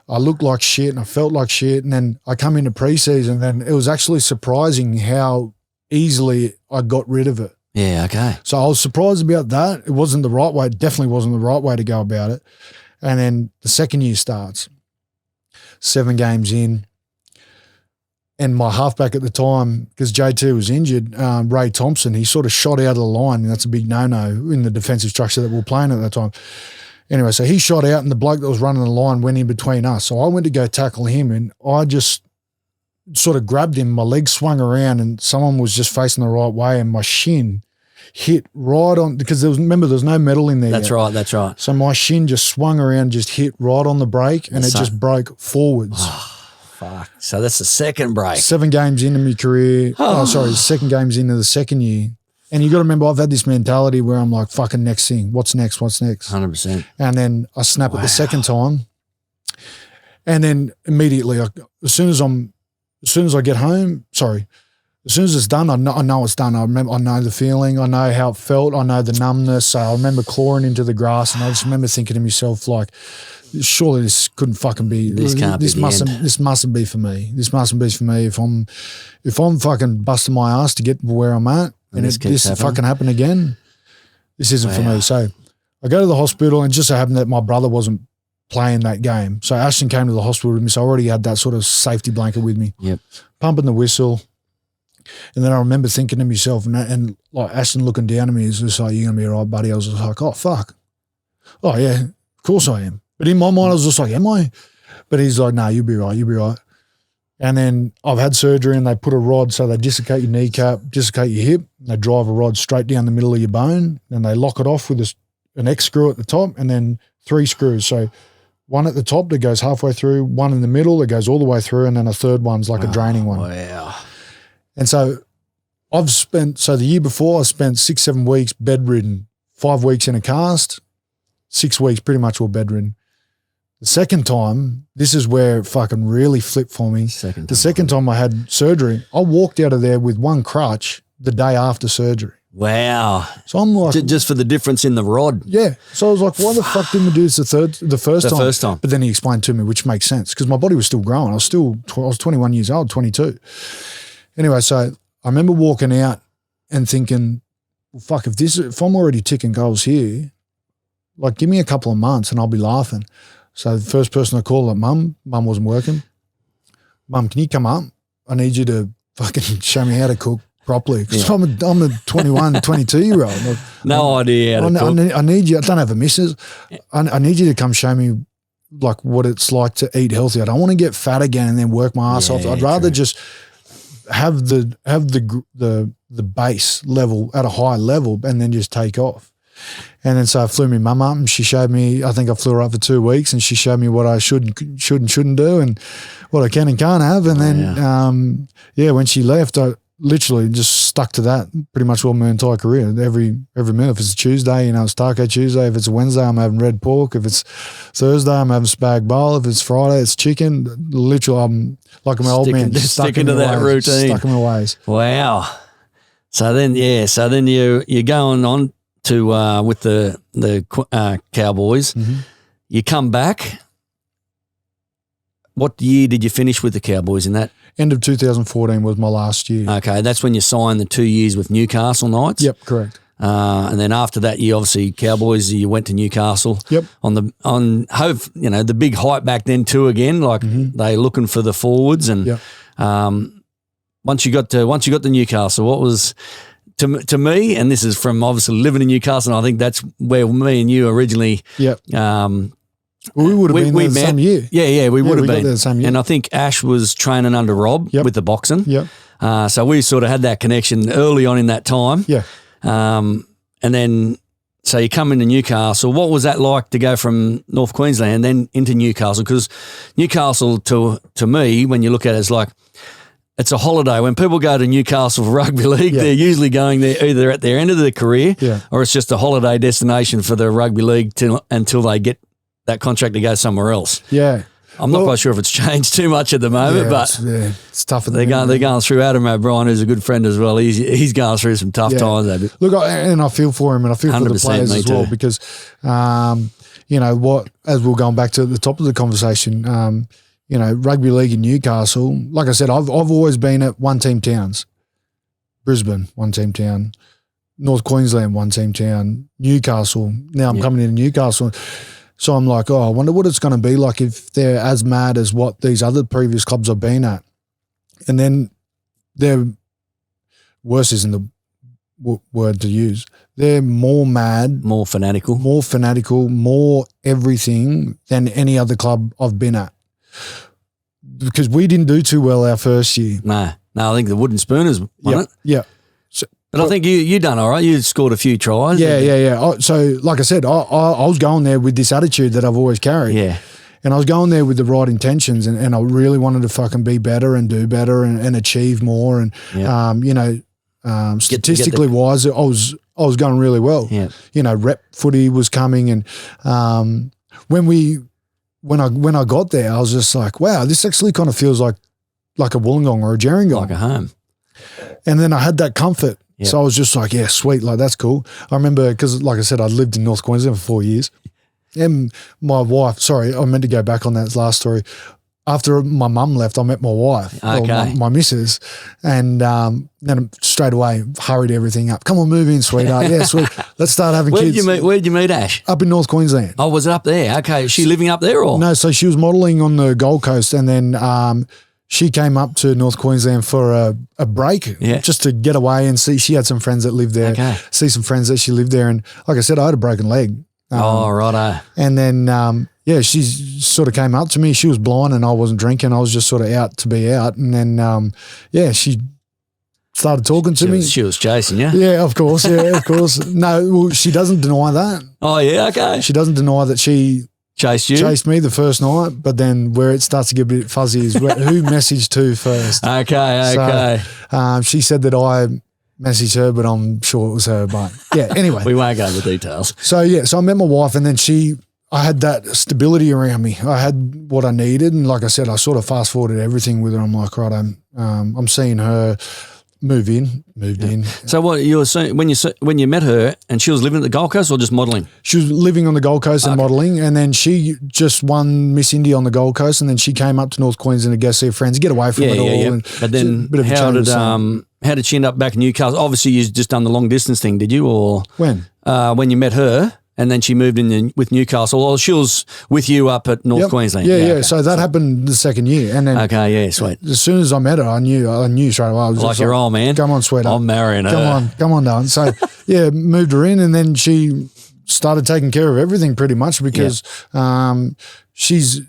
Speaker 2: I looked like shit, and I felt like shit. And then I come into preseason, and it was actually surprising how easily I got rid of it.
Speaker 1: Yeah, okay.
Speaker 2: So I was surprised about that. It wasn't the right way. It definitely wasn't the right way to go about it. And then the second year starts, 7 games in. And my halfback at the time, because JT was injured, Ray Thompson, he sort of shot out of the line, and that's a big no-no in the defensive structure that we were playing at that time. Anyway, so he shot out, and the bloke that was running the line went in between us. So I went to go tackle him, and I just sort of grabbed him. My legs swung around, and someone was just facing the right way, and my shin hit right on, because there was no metal in there
Speaker 1: That's
Speaker 2: yet.
Speaker 1: right, that's right.
Speaker 2: So my shin just swung around, just hit right on the break, and it just broke forwards.
Speaker 1: Fuck. So that's the second break.
Speaker 2: 7 games into my career. Second games into the second year. And you got to remember, I've had this mentality where I'm like, fucking next thing. What's next?
Speaker 1: 100%.
Speaker 2: And then I snap it the second time. And then immediately, as soon as I get home, as soon as it's done, I know it's done. I know the feeling. I know how it felt. I know the numbness. So I remember clawing into the grass, and I just remember thinking to myself, like, surely this couldn't fucking be. This mustn't be for me. This mustn't be for me. If I'm fucking busting my ass to get where I'm at, and this fucking happen again, this isn't for me. So I go to the hospital, and just so happened that my brother wasn't playing that game. So Ashton came to the hospital with me. So I already had that sort of safety blanket with me.
Speaker 1: Yep.
Speaker 2: Pumping the whistle. And then I remember thinking to myself, and like Ashton looking down at me, is just like, "You're gonna be all right, buddy." I was just like, "Oh fuck, oh yeah, of course I am." But in my mind, I was just like, "Am I?" But he's like, "No, you'll be right, you'll be right." And then I've had surgery, and they put a rod, so they dislocate your kneecap, dislocate your hip, and they drive a rod straight down the middle of your bone, and they lock it off with an X screw at the top, and then 3 screws. So one at the top that goes halfway through, one in the middle that goes all the way through, and then a third one's like a draining one.
Speaker 1: Wow.
Speaker 2: And so the year before I spent 6-7 weeks bedridden, 5 weeks in a cast, 6 weeks pretty much all bedridden. The second time, this is where it fucking really flipped for me. The second time I had surgery, I walked out of there with 1 crutch the day after surgery.
Speaker 1: Wow.
Speaker 2: So I'm like,
Speaker 1: just for the difference in the rod.
Speaker 2: Yeah. So I was like, why the fuck didn't we do this the first time? But then he explained to me, which makes sense, because my body was still growing. I was 21 years old, 22. Anyway, so I remember walking out and thinking, well, fuck, if I'm already ticking goals here, like, give me a couple of months and I'll be laughing. So the first person I called, like, Mum wasn't working. Mum, can you come up? I need you to fucking show me how to cook properly. Because I'm a 21, 22-year-old. Like,
Speaker 1: no idea how to cook.
Speaker 2: I need you. I don't have a missus. I need you to come show me, like, what it's like to eat healthy. I don't want to get fat again and then work my ass off. I'd rather just have the base level at a high level and then just take off. And then so I flew my mum up, and she showed me, I think I flew her up for 2 weeks, and she showed me what I should and shouldn't do, and what I can and can't have. And then, when she left, I literally just stuck to that pretty much all my entire career. Every minute, if it's a Tuesday, it's Taco Tuesday. If it's a Wednesday, I'm having red pork. If it's Thursday, I'm having spag bowl. If it's Friday, it's chicken. Literally, I'm like my old man,
Speaker 1: sticking to that routine.
Speaker 2: Stuck in my ways.
Speaker 1: Wow. So then you're going on to with the Cowboys.
Speaker 2: Mm-hmm.
Speaker 1: You come back. What year did you finish with the Cowboys in that?
Speaker 2: End of 2014 was my last year.
Speaker 1: Okay, that's when you signed the 2 years with Newcastle Knights.
Speaker 2: Yep, correct.
Speaker 1: And then after that, you obviously Cowboys. You went to Newcastle.
Speaker 2: Yep.
Speaker 1: On the big hype back then too. Again, like they looking for the forwards, and once you got to Newcastle, what was to me, and this is from obviously living in Newcastle, and I think that's where me and you originally.
Speaker 2: Yep. Well, we would have been there the same year.
Speaker 1: Yeah, we would have been.
Speaker 2: There the same year.
Speaker 1: And I think Ash was training under Rob with the boxing.
Speaker 2: Yep.
Speaker 1: So we sort of had that connection early on in that time.
Speaker 2: Yeah.
Speaker 1: And then, so you come into Newcastle. What was that like to go from North Queensland then into Newcastle? Because Newcastle, to me, when you look at it, it's like, it's a holiday. When people go to Newcastle for rugby league, they're usually going there either at their end of their career or it's just a holiday destination for the rugby league until they get that contract to go somewhere else.
Speaker 2: Yeah.
Speaker 1: I'm not quite sure if it's changed too much at the moment, but
Speaker 2: it's tough.
Speaker 1: They're going through. Adam O'Brien, who's a good friend as well. He's going through some tough times.
Speaker 2: Look, I feel for him, and I feel for the players as well, because as we're going back to the top of the conversation, rugby league in Newcastle. Like I said, I've always been at one team towns. Brisbane, one team town. North Queensland, one team town, Newcastle. Now I'm coming into Newcastle. So I'm like, I wonder what it's going to be like if they're as mad as what these other previous clubs I've been at. And then they're, worse isn't the word to use. They're more mad.
Speaker 1: More fanatical,
Speaker 2: more everything than any other club I've been at. Because we didn't do too well our first year.
Speaker 1: No, I think the Wooden Spooners won it.
Speaker 2: Yeah.
Speaker 1: But I think you done all right. You scored a few tries.
Speaker 2: Yeah. So, like I said, I was going there with this attitude that I've always carried.
Speaker 1: Yeah.
Speaker 2: And I was going there with the right intentions, and I really wanted to fucking be better and do better and achieve more. And, statistically wise, I was going really well.
Speaker 1: Yeah.
Speaker 2: Rep footy was coming. And when I got there, I was just like, wow, this actually kind of feels like a Wollongong or a Gerringong.
Speaker 1: Like a home.
Speaker 2: And then I had that comfort. Yep. So I was just like, yeah, sweet, like that's cool. I remember because, like I said, I lived in North Queensland for 4 years. And my wife, sorry, I meant to go back on that last story. After my mum left, I met my wife, my missus, and then straight away hurried everything up. Come on, move in, sweetheart. Yeah, sweet. Let's start having kids.
Speaker 1: Where'd you meet Ash?
Speaker 2: Up in North Queensland.
Speaker 1: Oh, was it up there? Okay. Is she living up there or?
Speaker 2: No, so she was modelling on the Gold Coast, and then she came up to North Queensland for a break just to get away and see. She had some friends that lived there, see some friends that she lived there. And like I said, I had a broken leg.
Speaker 1: Righto.
Speaker 2: And then, she sort of came up to me. She was blind and I wasn't drinking. I was just sort of out to be out. And then, she started talking to me.
Speaker 1: She was chasing you?
Speaker 2: Yeah, of course. Yeah, of course. No, well, she doesn't deny that.
Speaker 1: Oh, yeah, okay.
Speaker 2: She doesn't deny that she chased me the first night, but then where it starts to get a bit fuzzy is who messaged who first.
Speaker 1: Okay.
Speaker 2: So, she said that I messaged her, but I'm sure it was her. But yeah, anyway.
Speaker 1: We won't go into the details.
Speaker 2: So I met my wife, and then I had that stability around me. I had what I needed, and like I said, I sort of fast forwarded everything with her. I'm like, right, I'm seeing her moved in.
Speaker 1: So what you were saying when you met her, and she was living at the Gold Coast or just modelling?
Speaker 2: She was living on the Gold Coast and modelling, and then she just won Miss India on the Gold Coast, and then she came up to North Queensland to go see her friends, get away from it all.
Speaker 1: Yeah.
Speaker 2: And
Speaker 1: but then how did she end up back in Newcastle? Obviously, you just done the long distance thing, did you? Or when you met her? And then she moved in with Newcastle. Or she was with you up at North Queensland.
Speaker 2: Yeah. Okay. So that happened the second year. And then
Speaker 1: sweet.
Speaker 2: As soon as I met her, I knew straight away. I was
Speaker 1: like, you're old man.
Speaker 2: Come on, sweetheart.
Speaker 1: I'm marrying her.
Speaker 2: Come on, darling. So moved her in, and then she started taking care of everything pretty much because she's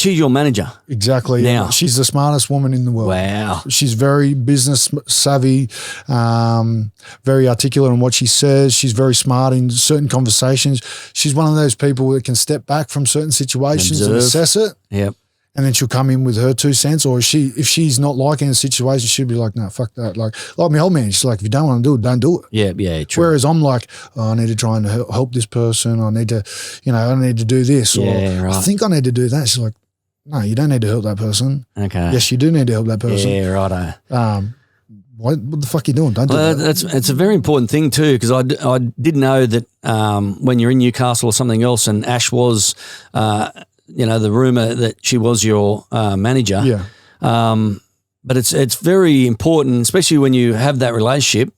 Speaker 2: your manager.
Speaker 1: Now.
Speaker 2: Exactly. Yeah. She's the smartest woman in the world.
Speaker 1: Wow.
Speaker 2: She's very business savvy, very articulate in what she says. She's very smart in certain conversations. She's one of those people that can step back from certain situations and assess it.
Speaker 1: Yep.
Speaker 2: And then she'll come in with her 2 cents, or if she's not liking the situation, she'll be like, no, fuck that. Like my old man, she's like, if you don't want to do it, don't do it.
Speaker 1: Yeah, true.
Speaker 2: Whereas I'm like, I need to try and help this person. I need to, I need to do this. Or I think I need to do that. She's like, no, you don't need to help that person.
Speaker 1: Okay.
Speaker 2: Yes, you do need to help that person.
Speaker 1: Yeah, righto.
Speaker 2: What the fuck are you doing? Don't do that.
Speaker 1: It's a very important thing too, because I did know that when you're in Newcastle or something else, and Ash was, the rumour that she was your manager.
Speaker 2: Yeah.
Speaker 1: But it's very important, especially when you have that relationship.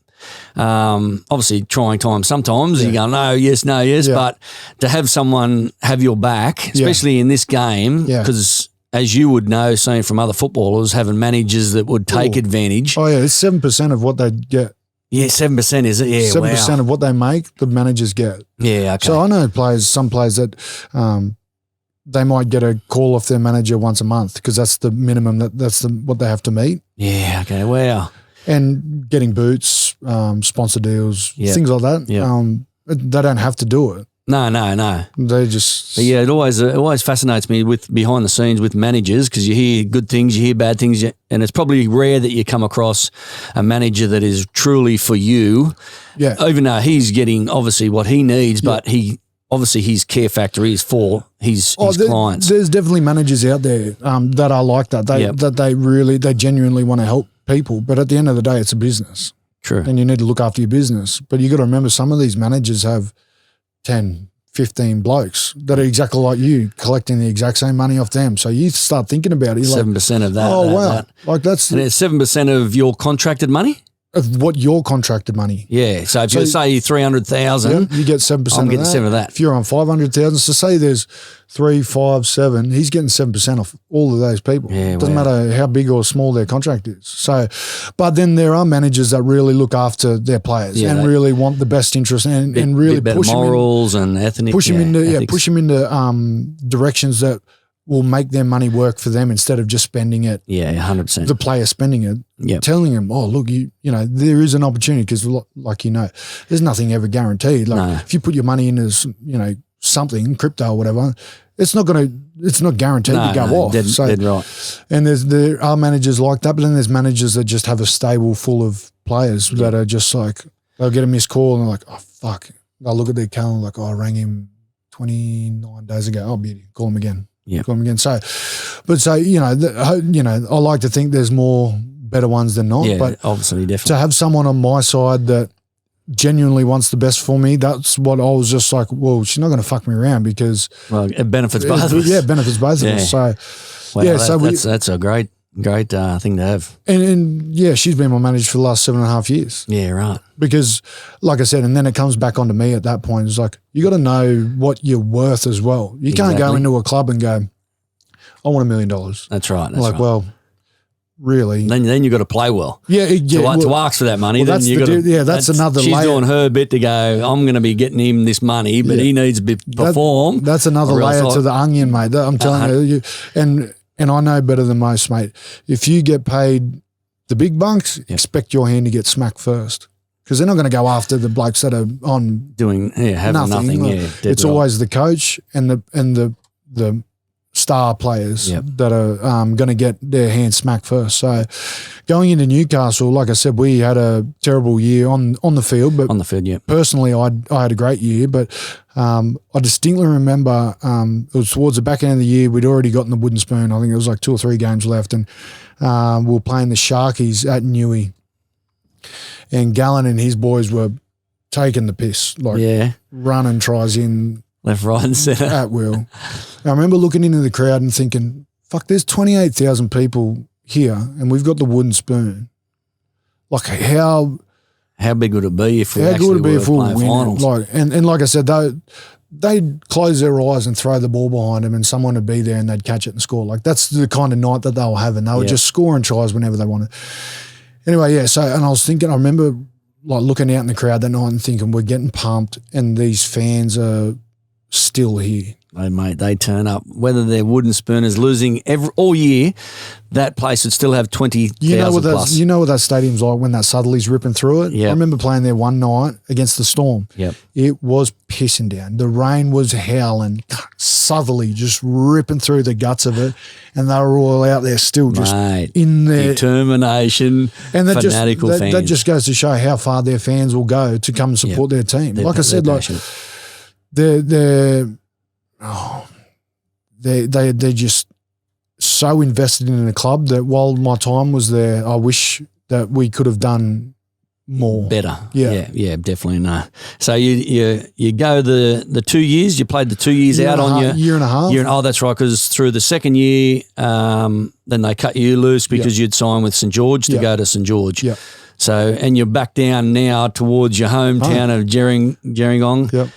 Speaker 1: Obviously, trying times sometimes. You go, no, yes, but to have someone have your back, especially in this game, because as you would know, seeing from other footballers, having managers that would take advantage.
Speaker 2: Oh, yeah, it's 7% of what they get.
Speaker 1: Yeah, 7% is it? Yeah,
Speaker 2: 7% of what they make, the managers get.
Speaker 1: Yeah, okay.
Speaker 2: So I know some players that they might get a call off their manager once a month because that's the minimum, what they have to meet.
Speaker 1: Yeah, okay, wow.
Speaker 2: And getting boots, sponsor deals, things like that. They don't have to do it.
Speaker 1: No.
Speaker 2: They just...
Speaker 1: But yeah, it always fascinates me with behind the scenes with managers, because you hear good things, you hear bad things, and it's probably rare that you come across a manager that is truly for you.
Speaker 2: Yeah.
Speaker 1: Even though he's getting obviously what he needs, but obviously his care factor is for his clients.
Speaker 2: There's definitely managers out there that are like that. They genuinely want to help people, but at the end of the day, it's a business.
Speaker 1: True.
Speaker 2: And you need to look after your business. But you got to remember, some of these managers have 10, 15 blokes that are exactly like you, collecting the exact same money off them. So you start thinking about it.
Speaker 1: 7% of that.
Speaker 2: Oh, wow.
Speaker 1: That.
Speaker 2: Like that's...
Speaker 1: And it's 7% of your contracted money?
Speaker 2: of what your contracted money.
Speaker 1: Yeah. So if you say 300,000,
Speaker 2: you get 7%.
Speaker 1: I'm getting 7 of that.
Speaker 2: If you're on 500,000, so say there's 3, 5, 7, he's getting 7% off all of those people.
Speaker 1: Yeah,
Speaker 2: Doesn't matter how big or small their contract is. So, but then there are managers that really look after their players and really want the best interest and really push
Speaker 1: morals and ethnic,
Speaker 2: push them into directions that will make their money work for them instead of just spending it.
Speaker 1: Yeah, 100%.
Speaker 2: The player spending it, telling them, oh, look, you know, there is an opportunity because, like, you know, there's nothing ever guaranteed. Like if you put your money into, you know, something, crypto or whatever, it's not guaranteed to go off.
Speaker 1: Dead right.
Speaker 2: And there are managers like that, but then there's managers that just have a stable full of players that are just like, they'll get a missed call and they're like, oh, fuck. They'll look at their calendar like, oh, I rang him 29 days ago. Oh, beauty. Call him again.
Speaker 1: Yeah.
Speaker 2: Call him again. So, you know, I like to think there's more better ones than not.
Speaker 1: Yeah,
Speaker 2: but
Speaker 1: obviously, definitely.
Speaker 2: To have someone on my side that genuinely wants the best for me, that's what I was just like, well, she's not going to fuck me around because
Speaker 1: it benefits both of us.
Speaker 2: Yeah, it benefits both of us. So,
Speaker 1: that's a great thing to have.
Speaker 2: And yeah, she's been my manager for the last 7.5 years.
Speaker 1: Yeah, right.
Speaker 2: Because, like I said, and then it comes back onto me at that point. It's like, you got to know what you're worth as well. You can't go into a club and go, I want $1 million.
Speaker 1: That's right. That's right.
Speaker 2: Well, really?
Speaker 1: Then you got to play well.
Speaker 2: Yeah.
Speaker 1: To ask for that money, then you got to.
Speaker 2: That's another
Speaker 1: she's
Speaker 2: layer.
Speaker 1: Doing her bit to go, I'm going to be getting him this money, but he needs to perform.
Speaker 2: That's another layer to the onion, mate. I'm telling you. And I know better than most, mate. If you get paid the big bucks, expect your hand to get smacked first. Because they're not going to go after the blokes that are on
Speaker 1: having nothing.
Speaker 2: It's always the coach and the star players that are going to get their hands smacked first. So going into Newcastle, like I said, we had a terrible year on the field. But
Speaker 1: on the field, yeah.
Speaker 2: Personally, I had a great year, but I distinctly remember it was towards the back end of the year. We'd already gotten the wooden spoon. I think it was like 2 or 3 games left, and we were playing the Sharkies at Newey. And Gallen and his boys were taking the piss, running tries in
Speaker 1: left, right, and centre
Speaker 2: at will. I remember looking into the crowd and thinking, "Fuck, there's 28,000 people here, and we've got the wooden spoon. Like how
Speaker 1: big would it be if we actually were playing finals?"
Speaker 2: Like, and like I said, they'd close their eyes and throw the ball behind them, and someone would be there and they'd catch it and score. Like that's the kind of night that they were having. They were just scoring tries whenever they wanted. Anyway, so, and I was thinking, I remember like looking out in the crowd that night and thinking, we're getting pumped and these fans are still here.
Speaker 1: They turn up. Whether their wooden spoon is losing all year, that place would still have 20,000 plus.
Speaker 2: You know what that stadium's like when that Sutherly's ripping through it?
Speaker 1: Yep.
Speaker 2: I remember playing there one night against the Storm.
Speaker 1: Yep.
Speaker 2: It was pissing down. The rain was howling. Sutherly just ripping through the guts of it, and they were all out there still just in their
Speaker 1: determination, and fanatical fans.
Speaker 2: That just goes to show how far their fans will go to come and support their team. Like I said, they're just so invested in the club that while my time was there, I wish that we could have done more.
Speaker 1: Better. Yeah, definitely no. So you go the 2 years, you played the 2 years out on your
Speaker 2: year and a half.
Speaker 1: Oh, that's right, because through the second year, then they cut you loose because you'd signed with St George to go to St George.
Speaker 2: Yeah.
Speaker 1: So, and you're back down now towards your hometown of Gerringong.
Speaker 2: Yep.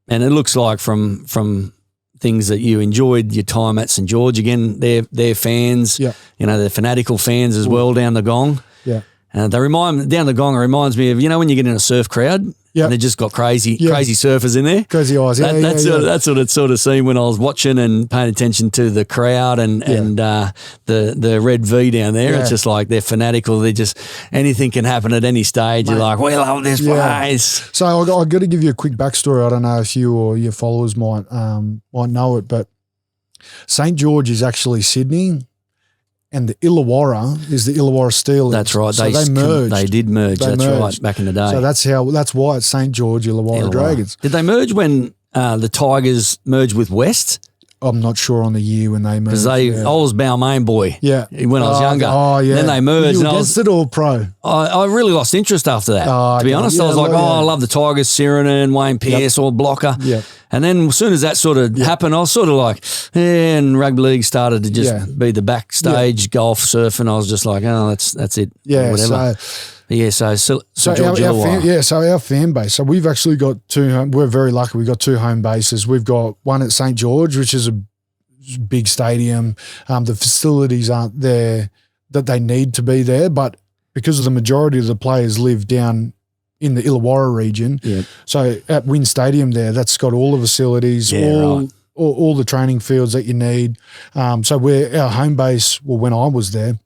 Speaker 1: And it looks like from things that you enjoyed your time at St George. Again, they're fans.
Speaker 2: Yeah.
Speaker 1: They're fanatical fans as well down the Gong.
Speaker 2: Yeah.
Speaker 1: They down the Gong. It reminds me of when you get in a surf crowd. Yeah. And they just got crazy surfers in there.
Speaker 2: Crazy eyes.
Speaker 1: That's what it sort of seemed when I was watching and paying attention to the crowd and the red V down there. Yeah. It's just like they're fanatical. They just anything can happen at any stage. Mate, you're like, we love this place.
Speaker 2: So I got to give you a quick backstory. I don't know if you or your followers might know it, but St George is actually Sydney. And the Illawarra is the Illawarra Steelers.
Speaker 1: That's right.
Speaker 2: So they merged.
Speaker 1: They did merge. That's right. Back in the day.
Speaker 2: So that's why it's St George Illawarra Dragons.
Speaker 1: Did they merge when the Tigers merged with West?
Speaker 2: I'm not sure on the year when they moved.
Speaker 1: Because I was Balmain boy.
Speaker 2: Yeah.
Speaker 1: When I was younger.
Speaker 2: Oh, yeah.
Speaker 1: Then they merged.
Speaker 2: Were you
Speaker 1: and
Speaker 2: against it or pro?
Speaker 1: I really lost interest after that. To be honest, I was like, I love the Tigers, Sirenen, Wayne Pearce, or Blocker.
Speaker 2: Yep.
Speaker 1: And then as soon as that sort of happened, I was sort of like, and rugby league started to just be the backstage, golf, surfing. I was just like, oh, that's it.
Speaker 2: Yeah,
Speaker 1: whatever. So
Speaker 2: our fan base. So we've actually got we're very lucky. We've got 2 home bases. We've got one at St. George, which is a big stadium. The facilities aren't there that they need to be there, but because of the majority of the players live down in the Illawarra region.
Speaker 1: Yep.
Speaker 2: So at Wynn Stadium there, that's got all the facilities, all the training fields that you need. So our home base, well, when I was there,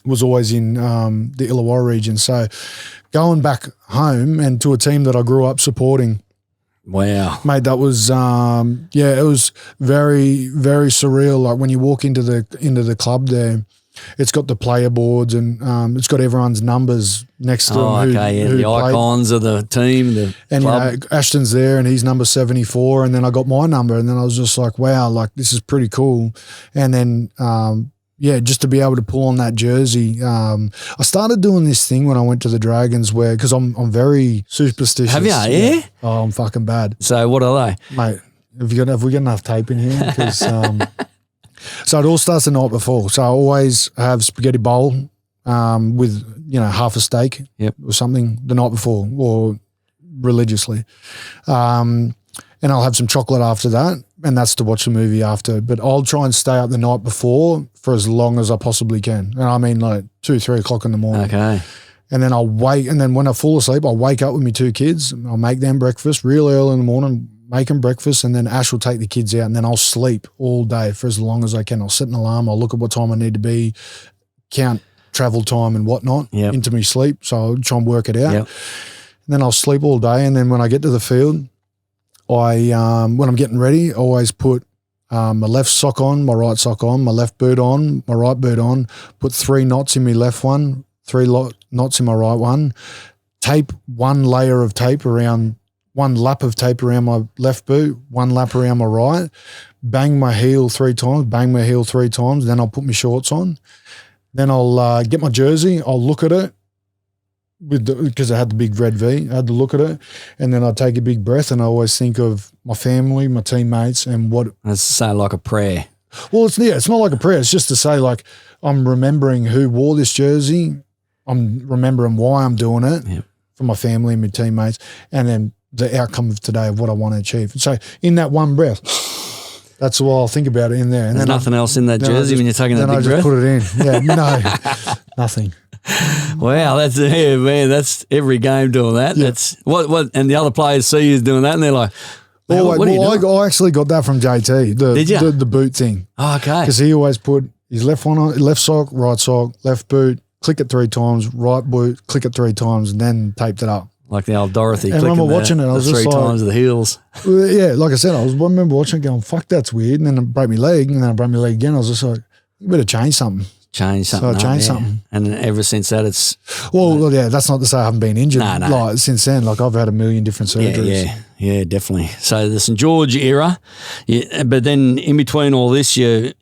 Speaker 2: was always in the Illawarra region. So going back home and to a team that I grew up supporting.
Speaker 1: Wow.
Speaker 2: Mate, that was it was very, very surreal. Like when you walk into the club there, it's got the player boards and it's got everyone's numbers next to them.
Speaker 1: The icons of the team, the club.
Speaker 2: You know, Ashton's there and he's number 74, and then I got my number, and then I was just like, wow, like this is pretty cool. And then just to be able to pull on that jersey. I started doing this thing when I went to the Dragons because I'm very superstitious.
Speaker 1: Have you? Yeah?
Speaker 2: Oh, I'm fucking bad.
Speaker 1: So what are they?
Speaker 2: Mate, have we got enough tape in here? Because so it all starts the night before. So I always have spaghetti bowl with, half a steak or something the night before, or religiously. And I'll have some chocolate after that, and that's to watch the movie after. But I'll try and stay up the night before for as long as I possibly can. And I mean like 2-3 o'clock in the morning.
Speaker 1: Okay.
Speaker 2: And then and then when I fall asleep, I'll wake up with my 2 kids. I'll make them breakfast real early in the morning, make them breakfast, and then Ash will take the kids out, and then I'll sleep all day for as long as I can. I'll set an alarm. I'll look at what time I need to be, count travel time and whatnot into my sleep. So I'll try and work it out. Yep. And then I'll sleep all day. And then when I get to the field, when I'm getting ready, I always put my left sock on, my right sock on, my left boot on, my right boot on, put 3 knots in my left one, 3 knots in my right one, tape 1 layer of tape around, 1 lap of tape around my left boot, 1 lap around my right, bang my heel 3 times, then I'll put my shorts on. Then I'll get my jersey, I'll look at it, because I had the big red V, I had to look at it, and then I take a big breath, and I always think of my family, my teammates, and what.
Speaker 1: That's to say like a prayer.
Speaker 2: Well, it's not like a prayer. It's just to say like I'm remembering who wore this jersey, I'm remembering why I'm doing it for my family and my teammates, and then the outcome of today of what I want to achieve. So in that one breath, that's what I'll think about it in there. And
Speaker 1: there's nothing else in that jersey when you're taking that big breath?
Speaker 2: Then I just put it in. Yeah, no, nothing.
Speaker 1: Wow, that's every game doing that. Yeah. That's what, and the other players see you doing that, and they're like,
Speaker 2: I actually got that from JT.
Speaker 1: Did you?
Speaker 2: The boot thing.
Speaker 1: Oh, okay.
Speaker 2: Because he always put his left one on, left sock, right sock, left boot, click it 3 times, right boot, click it 3 times, and then taped it up.
Speaker 1: Like the old Dorothy.
Speaker 2: And I remember watching it. I was just
Speaker 1: 3 times of the heels.
Speaker 2: Yeah, like I said, I remember watching it going, fuck, that's weird. And then I broke my leg, and then I broke my leg again. I was just like, you better change something.
Speaker 1: So I changed something. And ever since that, it's...
Speaker 2: Well, yeah, that's not to say I haven't been injured.
Speaker 1: No.
Speaker 2: Like, since then, like I've had a million different surgeries.
Speaker 1: Yeah, definitely. So the St. George era, but then in between all this, you've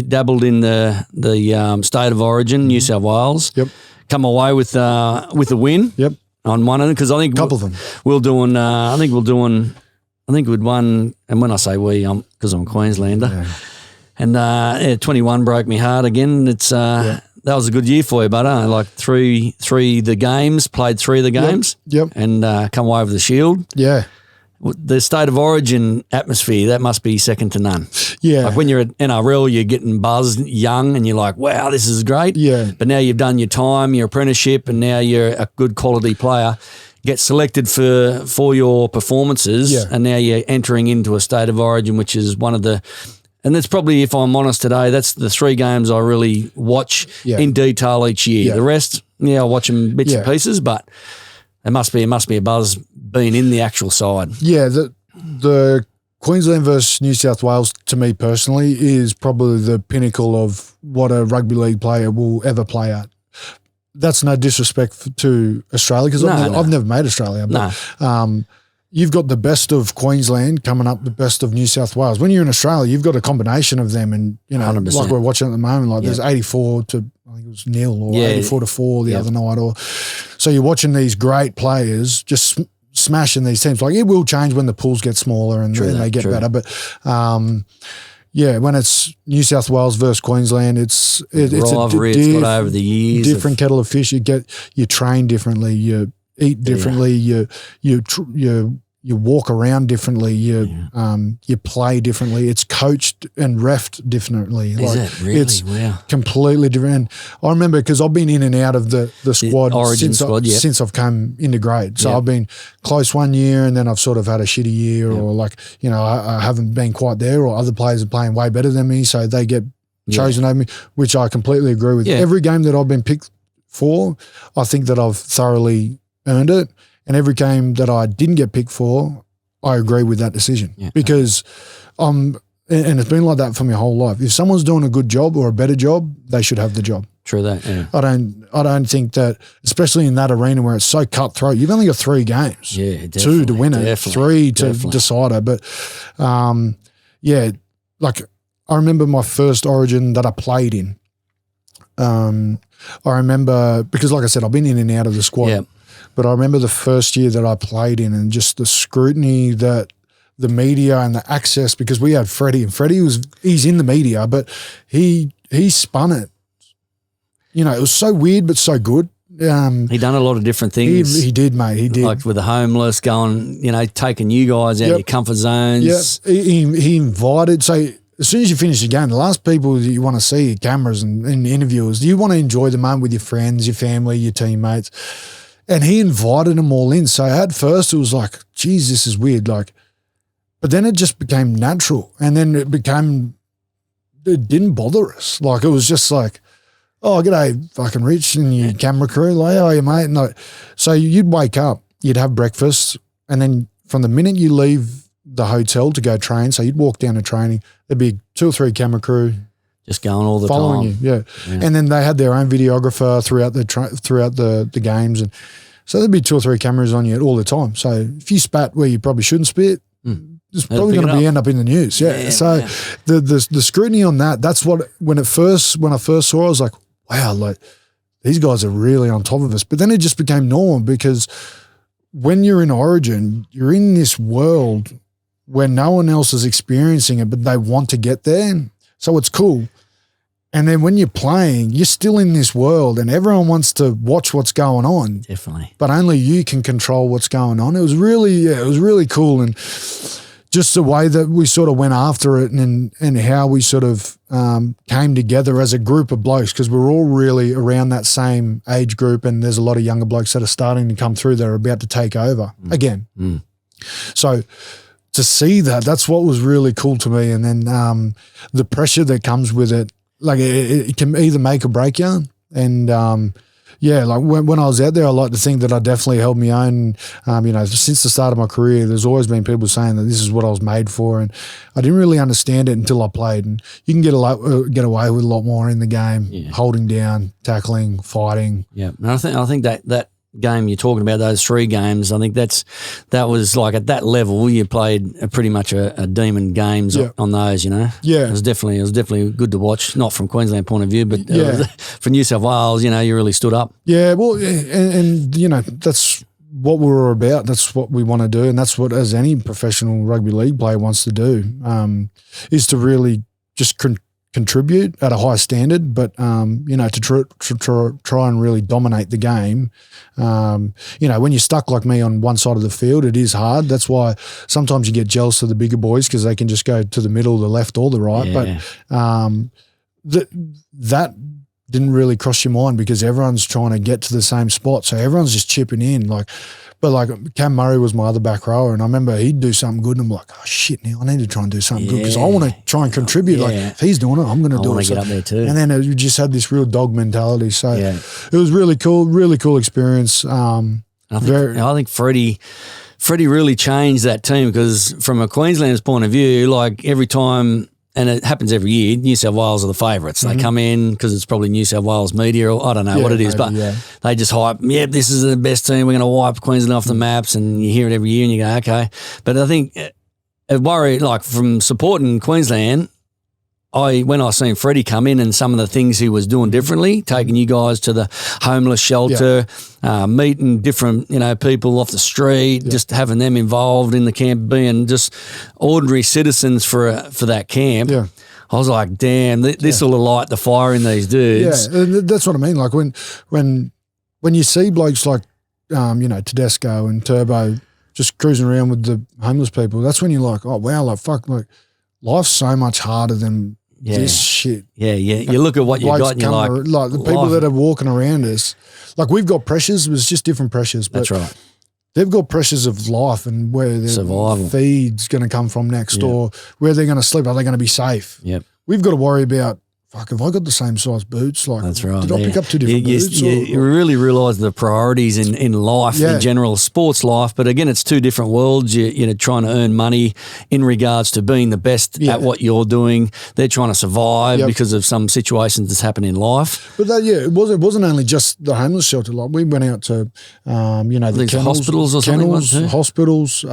Speaker 1: dabbled in the state of origin, New South Wales.
Speaker 2: Yep.
Speaker 1: Come away with a win.
Speaker 2: Yep.
Speaker 1: On one of them, because I think
Speaker 2: a couple of them.
Speaker 1: I think we'd won, and when I say we, because I'm a Queenslander. Yeah. And 21 broke me heart again. It's that was a good year for you, but like played 3 of the games.
Speaker 2: Yep.
Speaker 1: And come away with the shield.
Speaker 2: Yeah.
Speaker 1: The state of origin atmosphere, that must be second to none.
Speaker 2: Yeah.
Speaker 1: Like when you're at NRL, you're getting buzzed young and you're like, wow, this is great.
Speaker 2: Yeah.
Speaker 1: But now you've done your time, your apprenticeship, and now you're a good quality player. Get selected for your performances, and now you're entering into a state of origin, which is one of the... And that's probably, if I'm honest today, that's the 3 games I really watch in detail each year.
Speaker 2: Yeah.
Speaker 1: The rest, I watch them bits and pieces, but it must be a buzz being in the actual side.
Speaker 2: Yeah, the Queensland versus New South Wales, to me personally, is probably the pinnacle of what a rugby league player will ever play at. That's no disrespect to Australia, because I've never made Australia. But, you've got the best of Queensland coming up, the best of New South Wales. When you're in Australia, you've got a combination of them, and
Speaker 1: 100%.
Speaker 2: like we're watching at the moment, like there's 84 to I think it was 0 or 84 to 4 the other night, or so you're watching these great players just smashing these teams. Like it will change when the pools get smaller and they get better, but. When it's New South Wales versus Queensland, it's
Speaker 1: rivalry it's got over the years.
Speaker 2: Different kettle of fish. You train differently. You eat differently. You walk around differently. You play differently. It's coached and reffed differently.
Speaker 1: Is it really?
Speaker 2: It's
Speaker 1: wow.
Speaker 2: completely different. And I remember because I've been in and out of the squad, since I've come into grade. So I've been close one year and then I've sort of had a shitty year or I haven't been quite there, or other players are playing way better than me, so they get chosen over me, which I completely agree with. Yeah. Every game that I've been picked for, I think that I've thoroughly earned it. And every game that I didn't get picked for, I agree with that decision because and it's been like that for my whole life. If someone's doing a good job or a better job, they should have the job.
Speaker 1: True that, yeah.
Speaker 2: I don't think that, especially in that arena where it's so cutthroat, you've only got 3 games.
Speaker 1: Yeah,
Speaker 2: 2 to win it, 3 to decide it. But, I remember my first Origin that I played in. I remember, because like I said, I've been in and out of the squad. Yeah. But I remember the first year that I played in and just the scrutiny that the media and the access, because we had Freddie, and he's in the media, but he spun it. It was so weird but so good.
Speaker 1: He done a lot of different things.
Speaker 2: He did, mate. He did.
Speaker 1: Like with the homeless, going, taking you guys out of your comfort zones.
Speaker 2: Yeah, he invited. So as soon as you finish the game, the last people that you want to see are cameras and interviewers. You want to enjoy the moment with your friends, your family, your teammates. And he invited them all in. So at first it was like, geez, this is weird. But then it just became natural. And then it didn't bother us. It was just like, oh, g'day, fucking Rich and your camera crew. Like, how are you, mate? And so you'd wake up, you'd have breakfast. And then from the minute you leave the hotel to go train, so you'd walk down to training, there'd be 2 or 3 camera crew,
Speaker 1: just going all the
Speaker 2: following
Speaker 1: time.
Speaker 2: You, yeah. And then they had their own videographer throughout the games, and so there'd be 2 or 3 cameras on you all the time. So if you spat where you probably shouldn't spit, it's probably going to end up in the news. Yeah. So the scrutiny on that's what when I first saw it, I was like, wow, these guys are really on top of us. But then it just became normal because when you're in Origin, you're in this world where no one else is experiencing it, but they want to get there. So it's cool. And then when you're playing, you're still in this world and everyone wants to watch what's going on.
Speaker 1: Definitely.
Speaker 2: But only you can control what's going on. It was really cool. And just the way that we sort of went after it and how we sort of came together as a group of blokes, because we're all really around that same age group, and there's a lot of younger blokes that are starting to come through that are about to take over again. So to see that's what was really cool to me. And then the pressure that comes with it, it can either make or break you. And when I was out there, I like to think that I definitely held my own. Since the start of my career, there's always been people saying that this is what I was made for, and I didn't really understand it until I played. And you can get away with a lot more in the game, holding down, tackling, fighting.
Speaker 1: Yeah, and I think that game you're talking about, those 3 games, I think that was like at that level you played pretty much a demon games on those, Yeah. It was definitely good to watch, not from Queensland point of view, but for New South Wales, you really stood up.
Speaker 2: Yeah, well, and that's what we were about. That's what we want to do, and that's what, as any professional rugby league player wants to do, is to really just contribute at a high standard, but to try and really dominate the game. When you're stuck like me on one side of the field, it is hard. That's why sometimes you get jealous of the bigger boys, because they can just go to the middle, the left, or the right. But that didn't really cross your mind because everyone's trying to get to the same spot, so everyone's just chipping in. But Cam Murray was my other back rower, and I remember he'd do something good, and I'm like, oh shit, now I need to try and do something good because I want to try and contribute. If he's doing it, I'm going to do it. I want to get up there too. And then you just had this real dog mentality. So it was really cool experience. I
Speaker 1: think Freddie really changed that team, because from a Queensland's point of view, every time and it happens every year, New South Wales are the favourites. They come in because it's probably New South Wales media, or I don't know what it is, but they just hype, this is the best team, we're going to wipe Queensland off the maps, and you hear it every year and you go, okay. But I think it worried, like from supporting Queensland, when I seen Freddie come in and some of the things he was doing differently, taking you guys to the homeless shelter, meeting different, people off the street, just having them involved in the camp, being just ordinary citizens for that camp. Yeah. I was like, damn, this will light the fire in these dudes.
Speaker 2: Yeah, that's what I mean. Like when you see blokes like, Tedesco and Turbo just cruising around with the homeless people, that's when you're like, oh wow, like fuck, like life's so much harder than this shit.
Speaker 1: Yeah. You look at what you've got and you're
Speaker 2: like the people that are walking around us, like we've got pressures, it's just different pressures. But
Speaker 1: that's right.
Speaker 2: They've got pressures of life and where their feed's going to come from next or where they're going to sleep. Are they going to be safe?
Speaker 1: Yep.
Speaker 2: We've got to worry about, fuck, have I got the same size boots? Like,
Speaker 1: that's right.
Speaker 2: Did I pick up two different boots?
Speaker 1: You really realise the priorities in life, in general, sports life. But again, it's two different worlds. You're trying to earn money in regards to being the best at what you're doing. They're trying to survive because of some situations that's happened in life.
Speaker 2: But it wasn't only just the homeless shelter. Like we went out to, the kennels,
Speaker 1: hospitals or something.
Speaker 2: Hospitals.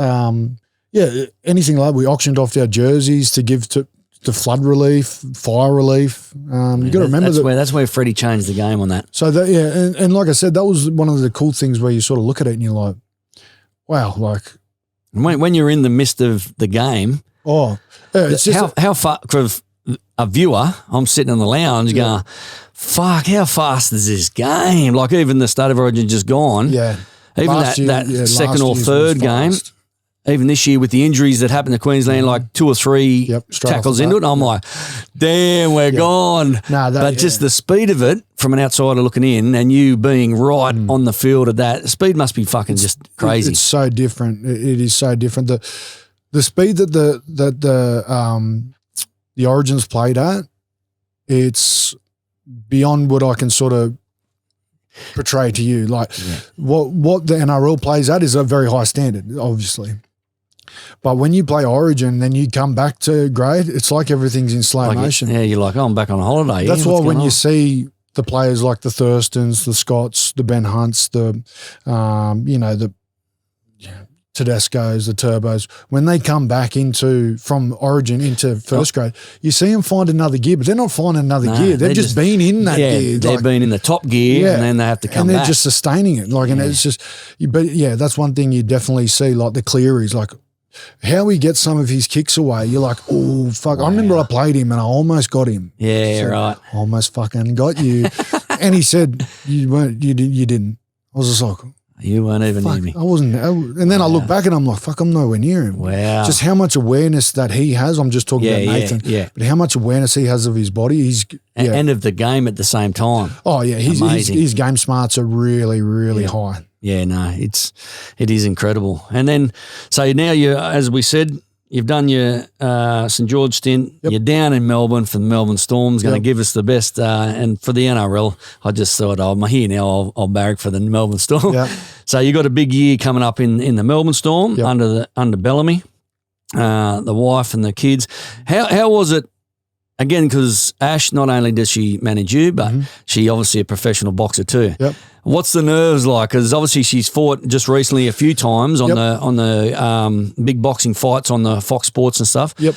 Speaker 2: Anything like we auctioned off our jerseys to give to flood relief, fire relief. You got to remember
Speaker 1: that's where Freddie changed the game on that.
Speaker 2: So and like I said, that was one of the cool things where you sort of look at it and you're like, wow, like
Speaker 1: when you're in the midst of the game.
Speaker 2: It's just
Speaker 1: how far for a viewer? I'm sitting in the lounge going, fuck, how fast is this game? Like even the State of Origin just gone.
Speaker 2: Yeah,
Speaker 1: even that second or third game. Even this year with the injuries that happened to Queensland, like 2 or 3 tackles into it, I'm like, damn, we're gone. But just the speed of it from an outsider looking in and you being right on the field of that, speed must be fucking just crazy.
Speaker 2: It's so different. It is so different. The speed that the Origins played at, it's beyond what I can sort of portray to you. Like what the NRL plays at is a very high standard, obviously. But when you play Origin, then you come back to grade, it's like everything's in slow motion.
Speaker 1: Yeah, you're like, I'm back on holiday.
Speaker 2: That's why when you see the players like the Thurstons, the Scotts, the Ben Hunts, the Tedescos, the Turbos, when they come back from Origin into first grade, you see them find another gear, but they're not finding another gear. They've just been in that gear.
Speaker 1: They've been in the top gear and then they have to come back.
Speaker 2: And they're just sustaining it. And it's just, but that's one thing you definitely see, like the Clearys, like how he gets some of his kicks away. You're like, oh, fuck. Wow. I remember I played him and I almost got him.
Speaker 1: Yeah, right.
Speaker 2: Almost fucking got you. And he said, you didn't. I was just like,
Speaker 1: you weren't even near me.
Speaker 2: I wasn't. And then I look back and I'm like, fuck, I'm nowhere near him.
Speaker 1: Wow.
Speaker 2: Just how much awareness that he has. I'm just talking about Nathan.
Speaker 1: Yeah.
Speaker 2: But how much awareness he has of his body.
Speaker 1: And of the game at the same time.
Speaker 2: Oh, yeah. His game smarts are really, really high.
Speaker 1: Yeah, no, it is incredible. And then, so now as we said, you've done your St George stint. Yep. You're down in Melbourne for the Melbourne Storm. Going to give us the best. And for the NRL, I just thought, I'm here now. I'll barrack for the Melbourne Storm.
Speaker 2: Yep.
Speaker 1: So you got a big year coming up in the Melbourne Storm under Bellamy, the wife and the kids. How was it? Again, because Ash, not only does she manage you, but she obviously a professional boxer too.
Speaker 2: Yep.
Speaker 1: What's the nerves like? Because obviously she's fought just recently a few times on the big boxing fights on the Fox Sports and stuff.
Speaker 2: Yep.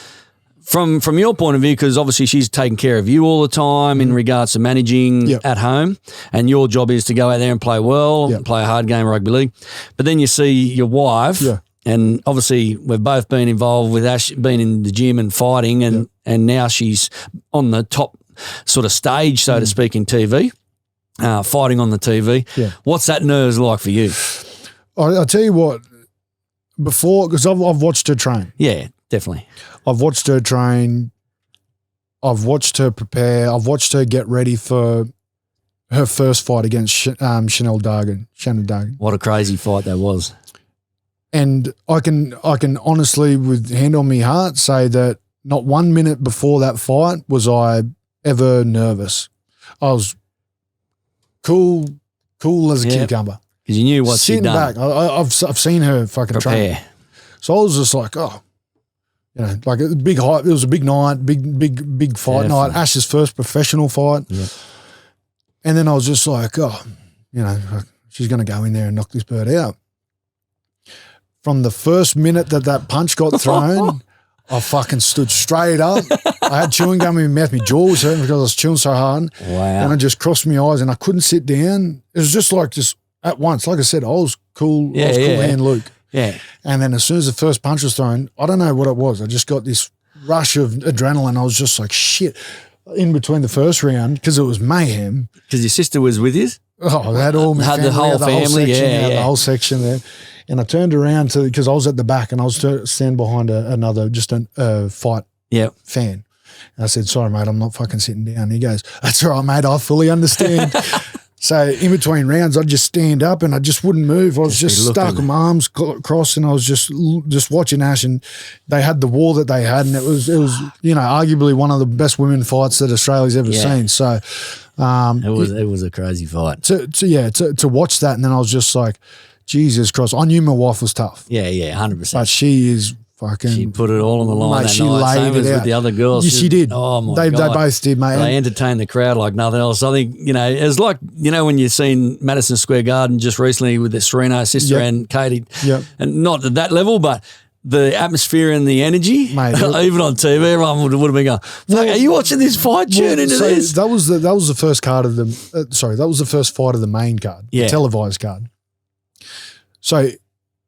Speaker 1: From your point of view, because obviously she's taking care of you all the time in regards to managing at home, and your job is to go out there and play well, play a hard game of rugby league. But then you see your wife. Yeah. And obviously we've both been involved with Ash, being in the gym and fighting, and now she's on the top sort of stage, so to speak, in TV, fighting on the TV. Yeah. What's that nerves like for you?
Speaker 2: I'll tell you what, before, because I've watched her train.
Speaker 1: Yeah, definitely.
Speaker 2: I've watched her train. I've watched her prepare. I've watched her get ready for her first fight against Shannon Dargan.
Speaker 1: What a crazy fight that was.
Speaker 2: And I can honestly, with hand on my heart, say that not 1 minute before that fight was I ever nervous. I was cool as a cucumber.
Speaker 1: Because you knew what she'd done.
Speaker 2: Sitting back, I've seen her fucking
Speaker 1: prepare.
Speaker 2: train. So I was just like, oh, like a big hype. It was a big night, big fight night. Ash's first professional fight. Yeah. And then I was just like, she's going to go in there and knock this bird out. From the first minute that punch got thrown, I fucking stood straight up. I had chewing gum in my mouth. My jaw was hurting because I was chewing so hard.
Speaker 1: Wow.
Speaker 2: And I just crossed my eyes and I couldn't sit down. It was just at once. Like I said, I was cool. I was cool hand Luke.
Speaker 1: Yeah.
Speaker 2: And then as soon as the first punch was thrown, I don't know what it was. I just got this rush of adrenaline. I was just like, shit, in between the first round because it was mayhem.
Speaker 1: Because your sister was with you?
Speaker 2: Oh, they had all my family.
Speaker 1: The whole family,
Speaker 2: the whole section there. And I turned around because I was at the back and I was standing behind another fight fan. And I said, sorry, mate, I'm not fucking sitting down. He goes, that's all right, mate, I fully understand. So in between rounds, I'd just stand up and I just wouldn't move. I was just stuck with my arms crossed and I was just watching Ash, and they had the war that they had, and it was arguably one of the best women fights that Australia's ever seen. So
Speaker 1: it was a crazy fight.
Speaker 2: To watch that, and then I was just like, Jesus Christ. I knew my wife was tough.
Speaker 1: Yeah, 100%.
Speaker 2: But she is fucking.
Speaker 1: She put it all on the line.
Speaker 2: Mate,
Speaker 1: that
Speaker 2: she
Speaker 1: night.
Speaker 2: laid
Speaker 1: Same
Speaker 2: it
Speaker 1: as
Speaker 2: out.
Speaker 1: with the other girls.
Speaker 2: Yeah, she did.
Speaker 1: Oh my
Speaker 2: God. They both did, mate.
Speaker 1: They entertained the crowd like nothing else. I think, it was like, when you've seen Madison Square Garden just recently with the Serena sister and Katie.
Speaker 2: Yep.
Speaker 1: And not at that level, but the atmosphere and the energy, mate, even on TV, everyone would have been going, "Fuck, are you watching this fight? Tune into this."
Speaker 2: That was the first card of the. That was the first fight of the main card, the televised card. So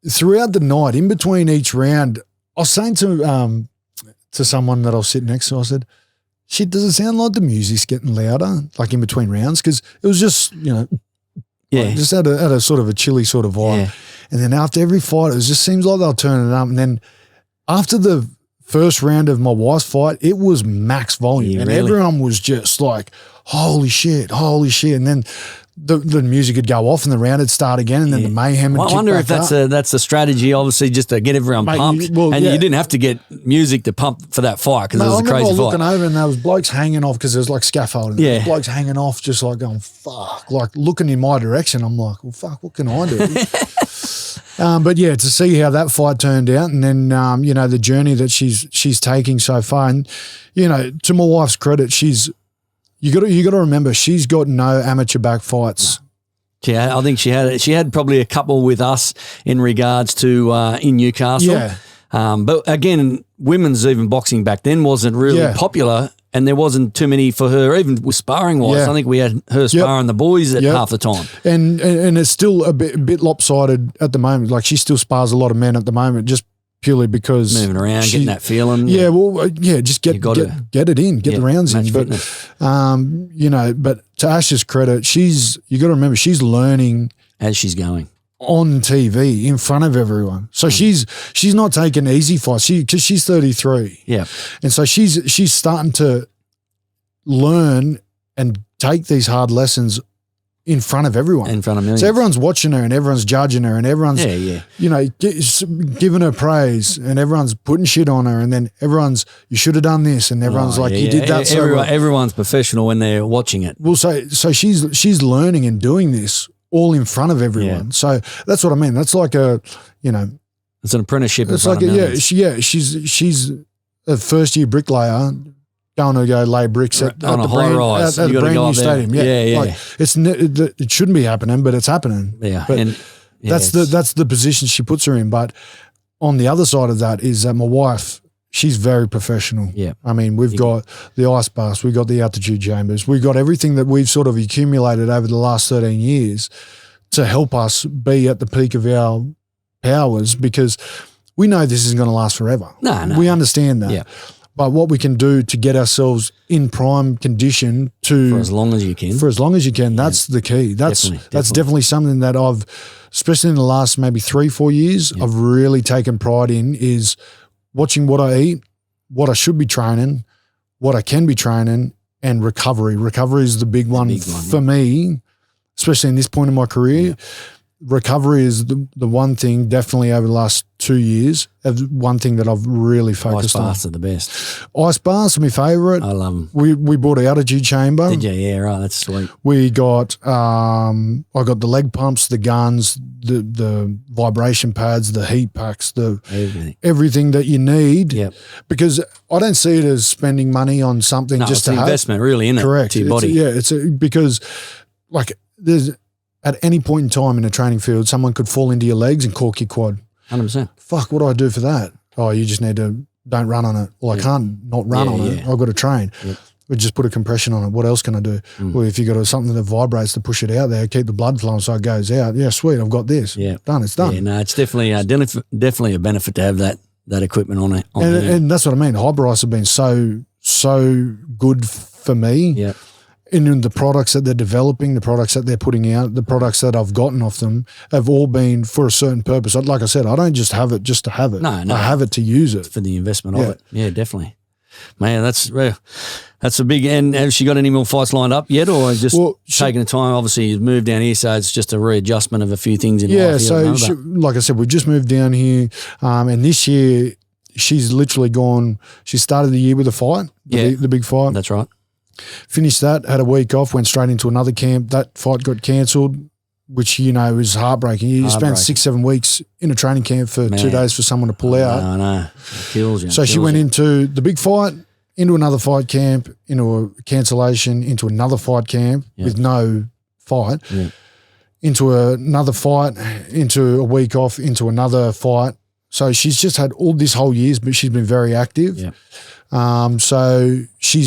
Speaker 2: throughout the night, in between each round, I was saying to someone that I was sitting next to, I said, "Shit, does it sound like the music's getting louder, like in between rounds?" Because it was just, just had a sort of a chilly sort of vibe. Yeah. And then after every fight, it just seems like they'll turn it up. And then after the first round of my wife's fight, it was max volume. And everyone was just like, holy shit. And then the music would go off and the round would start again, and then the mayhem would kick back. I wonder if
Speaker 1: that's a strategy, obviously, just to get everyone pumped. You didn't have to get music to pump for that fight because it was a crazy fight. I was looking
Speaker 2: over and there was blokes hanging off because there was like scaffolding. Yeah. Blokes hanging off just like going, fuck, like looking in my direction. I'm like, well, fuck, what can I do? But to see how that fight turned out, and then the journey that she's taking so far, and to my wife's credit, you got to remember she's got no amateur back fights.
Speaker 1: Yeah, I think she had probably a couple with us in regards to in Newcastle. Yeah. But again, women's even boxing back then wasn't really popular. And there wasn't too many for her, even with sparring wise. I think we had her sparring the boys at half the time.
Speaker 2: And it's still a bit lopsided at the moment. Like she still spars a lot of men at the moment, just purely because
Speaker 1: moving around, getting that feeling.
Speaker 2: Yeah, just get it in, get the rounds in. But but to Ash's credit, you got to remember she's learning
Speaker 1: as she's going
Speaker 2: on TV in front of everyone. So she's not taking easy fights because she's 33.
Speaker 1: Yeah.
Speaker 2: And so she's starting to learn and take these hard lessons in front of everyone.
Speaker 1: In front of millions.
Speaker 2: So everyone's watching her and everyone's judging her and everyone's giving her praise and everyone's putting shit on her, and then you should have done this, and everyone's you did that so well.
Speaker 1: Everyone's professional when they're watching it.
Speaker 2: Well, so she's learning and doing this all in front of everyone. Yeah. So that's what I mean. That's like
Speaker 1: it's an apprenticeship.
Speaker 2: It's like she's a first year bricklayer going to go lay bricks at the brand new stadium. Yeah. Like it shouldn't be happening, but it's happening.
Speaker 1: Yeah.
Speaker 2: But that's the position she puts her in. But on the other side of that is that my wife, she's very professional.
Speaker 1: Yeah.
Speaker 2: I mean, we've got the ice baths, we've got the altitude chambers, we've got everything that we've sort of accumulated over the last 13 years to help us be at the peak of our powers, because we know this isn't going to last forever.
Speaker 1: No.
Speaker 2: We understand that.
Speaker 1: Yeah.
Speaker 2: But what we can do to get ourselves in prime condition
Speaker 1: for as long as you can.
Speaker 2: That's the key. That's definitely something that I've, especially in the last maybe 3-4 years, I've really taken pride in, is watching what I eat, what I should be training, what I can be training, and recovery. Recovery is the big one for me, especially in this point in my career. Yeah. Recovery is the one thing definitely over the last 2 years, one thing that I've really focused on.
Speaker 1: Ice baths are the best.
Speaker 2: Ice baths are my favourite.
Speaker 1: I love them.
Speaker 2: We bought an altitude chamber.
Speaker 1: Did you? Yeah, right. That's sweet.
Speaker 2: We got I got the leg pumps, the guns, the vibration pads, the heat packs, everything that you need.
Speaker 1: Yep.
Speaker 2: Because I don't see it as spending money on something just to
Speaker 1: have. Investment, really, isn't it?
Speaker 2: Correct.
Speaker 1: To your body.
Speaker 2: Because like there's at any point in time in a training field, someone could fall into your legs and cork your quad.
Speaker 1: 100%.
Speaker 2: Fuck, what do I do for that? Oh, you just need to don't run on it. Well, I can't not run on it. I've got to train. Yep. We just put a compression on it. What else can I do? Well, if you got something that vibrates to push it out there, keep the blood flowing so it goes out. Yeah, sweet. I've got this. Yeah, done. It's done.
Speaker 1: Yeah, no, it's definitely a benefit to have that equipment on it.
Speaker 2: And that's what I mean. Hybrice have been so good for me.
Speaker 1: Yeah.
Speaker 2: In the products that they're developing, the products that they're putting out, the products that I've gotten off them have all been for a certain purpose. Like I said, I don't just have it just to have it.
Speaker 1: No.
Speaker 2: I have it to use it.
Speaker 1: For the investment of it. Yeah, definitely. Man, that's a big – and has she got any more fights lined up yet or just taking the time? Obviously, you've moved down here, so it's just a readjustment of a few things in life.
Speaker 2: Yeah, so like I said, we just moved down here and this year she's literally gone – she started the year with a fight, the big fight.
Speaker 1: That's right.
Speaker 2: Finished that, had a week off, went straight into another camp. That fight got cancelled, which, is heartbreaking. You spend 6-7 weeks in a training camp for 2 days for someone to pull out.
Speaker 1: I know. It kills you.
Speaker 2: So she went into the big fight, into another fight camp, into a cancellation, into another fight camp with no fight, into another fight, into a week off, into another fight. So she's just had all this whole years, but she's been very active. Yeah. So she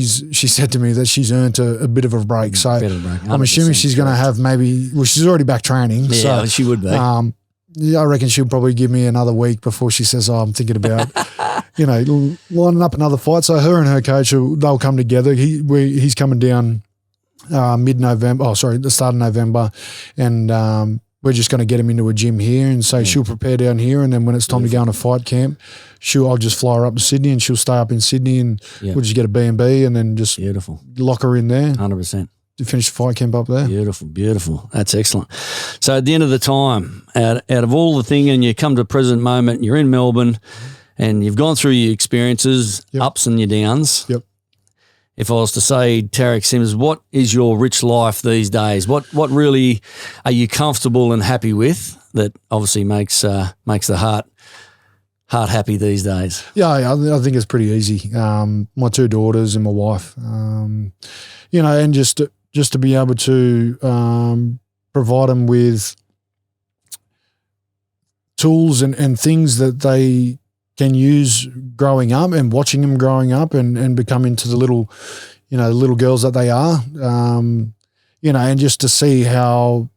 Speaker 2: said to me that she's earned a bit of a break. So I'm assuming she's going to have she's already back training.
Speaker 1: Yeah, so, she would be.
Speaker 2: I reckon she'll probably give me another week before she says, I'm thinking about, lining up another fight. So her and her coach, they'll come together. He's coming down the start of November, and we're just going to get him into a gym here, and so she'll prepare down here, and then when it's time to go on a fight camp, I'll just fly her up to Sydney, and she'll stay up in Sydney, and we'll just get a B&B, and then just lock her in there.
Speaker 1: 100%.
Speaker 2: To finish the fight camp up there.
Speaker 1: Beautiful. That's excellent. So at the end of the time, out of all the thing, and you come to the present moment, you're in Melbourne, and you've gone through your experiences, ups and your downs.
Speaker 2: Yep.
Speaker 1: If I was to say, Tariq Sims, what is your rich life these days? What really are you comfortable and happy with that obviously makes the heart happy these days?
Speaker 2: Yeah, I think it's pretty easy. My 2 daughters and my wife, and just to be able to provide them with tools and things that they can use growing up and watching them growing up and become into the little girls that they are, and just to see how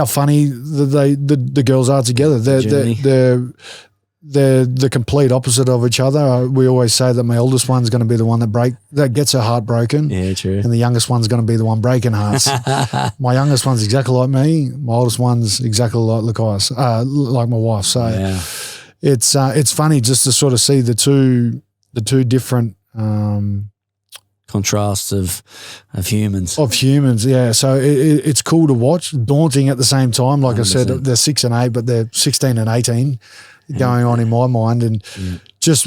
Speaker 2: funny the girls are together. They're the complete opposite of each other. We always say that my oldest one's going to be the one that gets her heart broken.
Speaker 1: Yeah, true.
Speaker 2: And the youngest one's going to be the one breaking hearts. My youngest one's exactly like me. My oldest one's exactly like like my wife. So it's funny just to sort of see the two different
Speaker 1: contrasts of humans.
Speaker 2: Of humans, yeah. So it's cool to watch, daunting at the same time. Like 100%. I said, they're 6 and 8, but they're 16 and 18. Going on in my mind, and just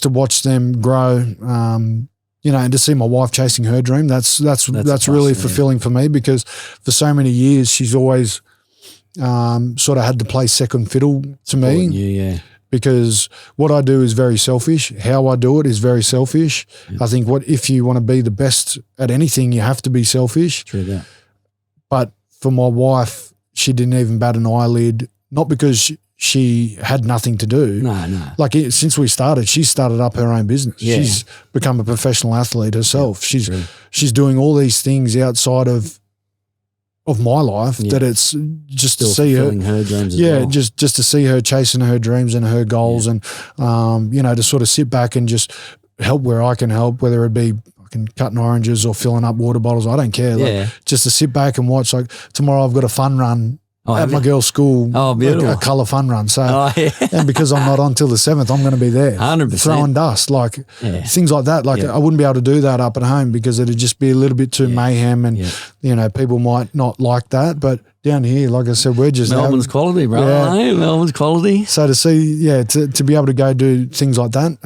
Speaker 2: to watch them grow, and to see my wife chasing her dream, that's really fulfilling for me, because for so many years she's always sort of had to play second fiddle to me.
Speaker 1: Yeah.
Speaker 2: Because what I do is very selfish. How I do it is very selfish. Yeah. I think if you want to be the best at anything, you have to be selfish.
Speaker 1: True that.
Speaker 2: But for my wife, she didn't even bat an eyelid, not because she had nothing to do.
Speaker 1: No.
Speaker 2: Like since we started, she started up her own business.
Speaker 1: Yeah.
Speaker 2: She's become a professional athlete herself.
Speaker 1: Yeah,
Speaker 2: she's doing all these things outside of my life that it's just
Speaker 1: still
Speaker 2: to see her
Speaker 1: dreams as well.
Speaker 2: just to see her chasing her dreams and her goals, and to sort of sit back and just help where I can help, whether it be cutting oranges or filling up water bottles. I don't care. Like, just to sit back and watch. Like tomorrow I've got a fun run at my girls' school, a colour fun run. So, and because I'm not on till the 7th, I'm going to be there
Speaker 1: 100%.
Speaker 2: Throwing dust, things like that. Like I wouldn't be able to do that up at home because it'd just be a little bit too mayhem, and people might not like that, but down here, like I said, we're just
Speaker 1: Melbourne's quality, bro. Yeah. Melbourne's quality.
Speaker 2: So to see, to be able to go do things like that,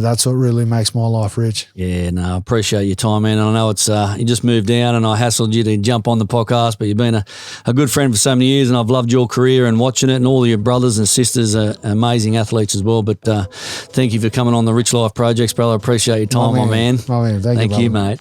Speaker 2: that's what really makes my life rich.
Speaker 1: Yeah, no, I appreciate your time, man. I know it's you just moved down, and I hassled you to jump on the podcast, but you've been a good friend for so many years, and I've loved your career and watching it, and all your brothers and sisters are amazing athletes as well. But thank you for coming on the Rich Life Projects, brother. I appreciate your time, my man.
Speaker 2: Thank you,
Speaker 1: mate.